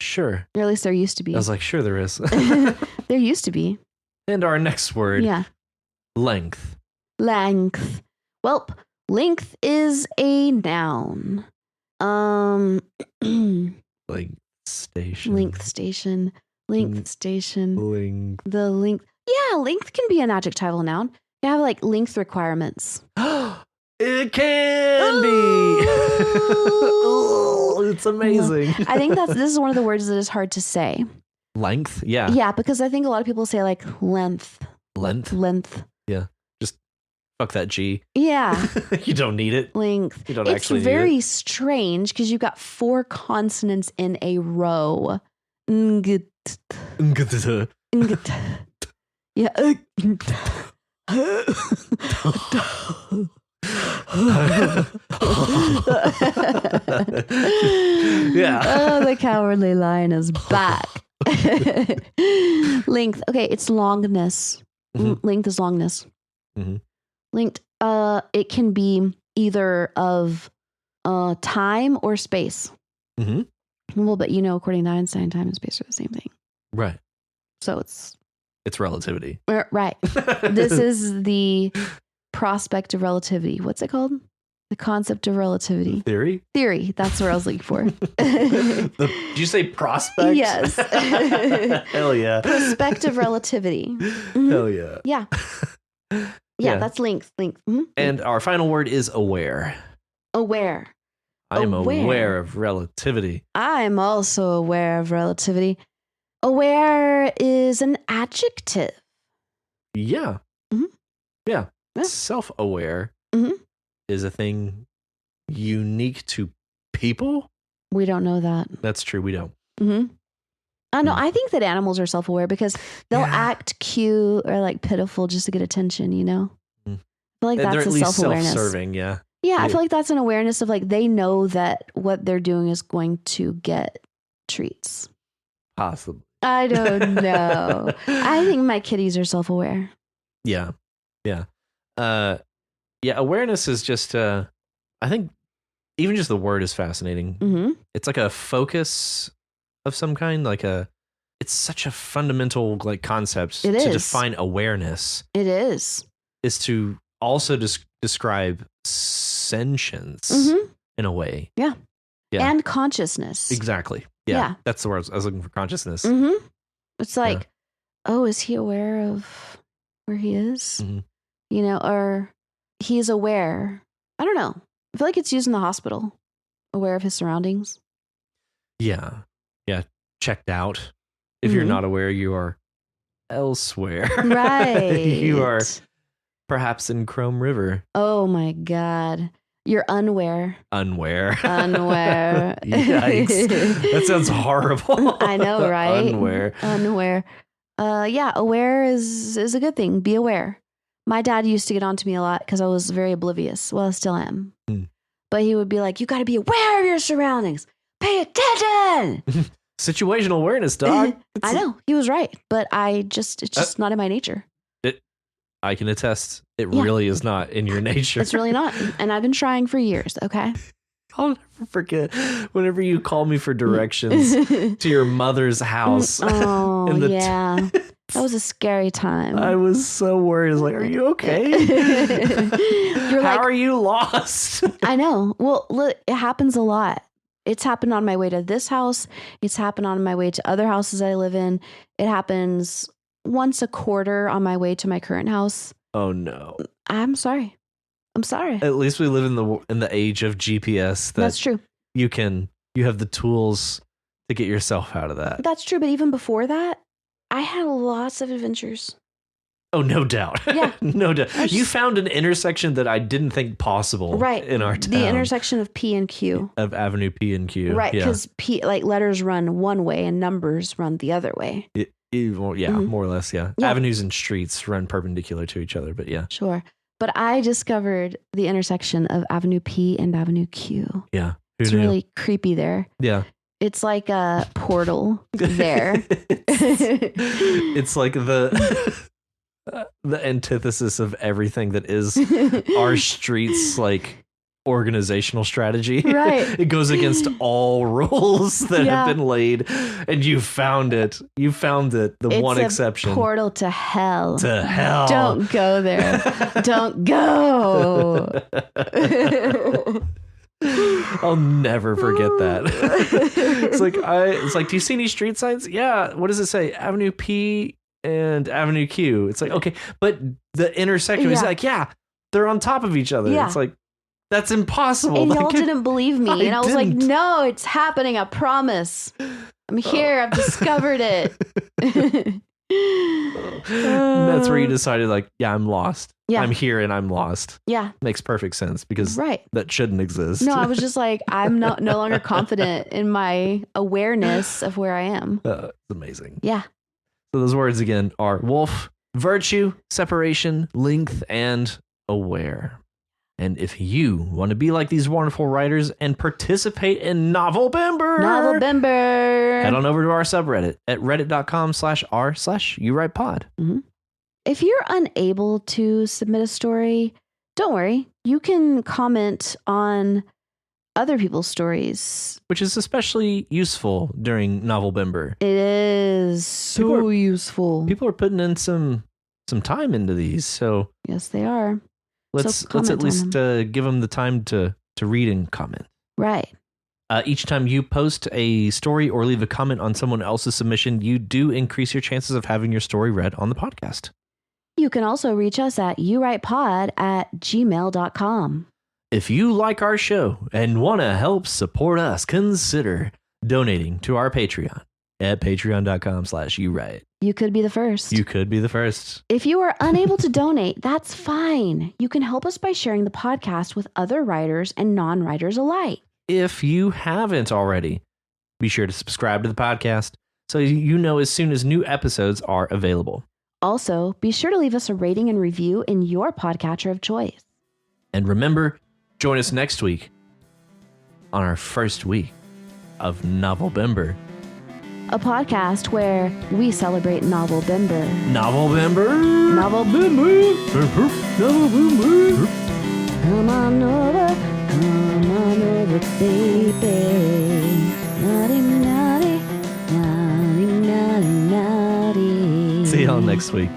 Sure. Or at least there used to be. I was like, sure there is. There used to be. And our next word. Yeah. Length. Length. Welp. Length is a noun. Length station. Length station. Length station. Length. The length. Yeah, length can be an adjectival noun. You have like length requirements. It can be. It's amazing. I think this is one of the words that is hard to say. Length? Yeah. Yeah, because I think a lot of people say like length. Length? Yeah. Just fuck that G. Yeah. You don't need it. Length. You don't it's actually very need it. strange because you've got 4 consonants in a row. Yeah. Yeah. Oh, the cowardly lion is back. Length. Okay, it's longness. Mm-hmm. Length is longness. Mm-hmm. Length. It can be either of time or space. Mm-hmm. Well, but according to Einstein, time and space are the same thing. Right. So it's relativity. Right. This is the prospect of relativity. What's it called? The concept of relativity. Theory? Theory. That's what I was looking for. Did you say prospect? Yes. Hell yeah. Prospective relativity. Mm-hmm. Hell yeah. Yeah. Yeah, that's length. Mm-hmm. And our final word is aware. Aware. I am aware of relativity. I'm also aware of relativity. Aware is an adjective. Yeah. Mm-hmm. Yeah. Self-aware is a thing unique to people. We don't know that. That's true. We don't. Mm-hmm. I think that animals are self-aware because they'll act cute or like pitiful just to get attention, I feel like that's a self-awareness. Self-serving, yeah. Yeah, I feel like that's an awareness of like they know that what they're doing is going to get treats. Possibly. I don't know. I think my kitties are self-aware. Yeah. Yeah. Awareness is just I think even just the word is fascinating. Mm-hmm. It's like a focus of some kind, it's such a fundamental concept to define awareness. It is to also describe sentience in a way. Yeah. And consciousness. Exactly. Yeah. That's the word I was looking for, consciousness. Mm-hmm. It's like, oh, is he aware of where he is? Mm-hmm. Or he's aware. I don't know. I feel like it's used in the hospital. Aware of his surroundings. Yeah. Yeah. Checked out. If you're not aware, you are elsewhere. Right. You are perhaps in Chrome River. Oh my God. You're unaware. Unaware. Yikes. That sounds horrible. I know, right? Unaware. Aware is a good thing. Be aware. My dad used to get on to me a lot because I was very oblivious. Well, I still am. But he would be like, you got to be aware of your surroundings. Pay attention. Situational awareness, dog. I know. He was right. But it's just not in my nature. I can attest. It really is not in your nature. It's really not. And I've been trying for years. Okay. I'll never forget whenever you called me for directions to your mother's house. Oh, yeah. That was a scary time. I was so worried. I was like, are you okay? How are you lost? I know. Well, look, it happens a lot. It's happened on my way to this house. It's happened on my way to other houses I live in. It happens once a quarter on my way to my current house. Oh, no. I'm sorry. I'm sorry. At least we live in the age of GPS. That's true. You have the tools to get yourself out of that. That's true. But even before that, I had lots of adventures. Oh, no doubt. Yeah. No doubt. You found an intersection that I didn't think possible in our town. The intersection of P and Q. Of Avenue P and Q. Right, because letters run one way and numbers run the other way. More or less, yeah. Avenues and streets run perpendicular to each other, but yeah. Sure. But I discovered the intersection of Avenue P and Avenue Q. Yeah. It's really creepy there. Yeah. It's like a portal there. It's like the antithesis of everything that is our streets like organizational strategy. Right. It goes against all rules that have been laid, and you found it. The one exception. Portal to hell. To hell. Don't go there. Don't go. I'll never forget that. It's like, do you see any street signs? Yeah. What does it say? Avenue P and Avenue Q. It's like, okay, but the intersection is like, they're on top of each other. Yeah. It's like, that's impossible. And y'all didn't believe me. And I was like, no, it's happening. I promise. I'm here. I've discovered it. That's where you decided, like, I'm lost. Yeah. I'm here and I'm lost. Yeah. Makes perfect sense because that shouldn't exist. No, I was just like, I'm no longer confident in my awareness of where I am. It's amazing. Yeah. So those words again are wolf, virtue, separation, length, and aware. And if you want to be like these wonderful writers and participate in Novel-bember, head on over to our subreddit at reddit.com/r/YouWritePod. Mm-hmm. If you're unable to submit a story, don't worry. You can comment on other people's stories, which is especially useful during Novel-bember. It is so useful. People are putting in some time into these, so yes, they are. Let's at least give them the time to read and comment. Right. Each time you post a story or leave a comment on someone else's submission, you do increase your chances of having your story read on the podcast. You can also reach us at yourwritepod@gmail.com. If you like our show and want to help support us, consider donating to our Patreon at patreon.com/YouWrite. You could be the first. You could be the first. If you are unable to donate, that's fine. You can help us by sharing the podcast with other writers and non-writers alike. If you haven't already, be sure to subscribe to the podcast so you know as soon as new episodes are available. Also, be sure to leave us a rating and review in your podcatcher of choice. And remember, join us next week on our first week of Novel-bember. A podcast where we celebrate Novel-bember. Novel-bember. Novel-bember. Novel-bember. Come on over, baby. Naughty, naughty, naughty, naughty, naughty. See y'all next week.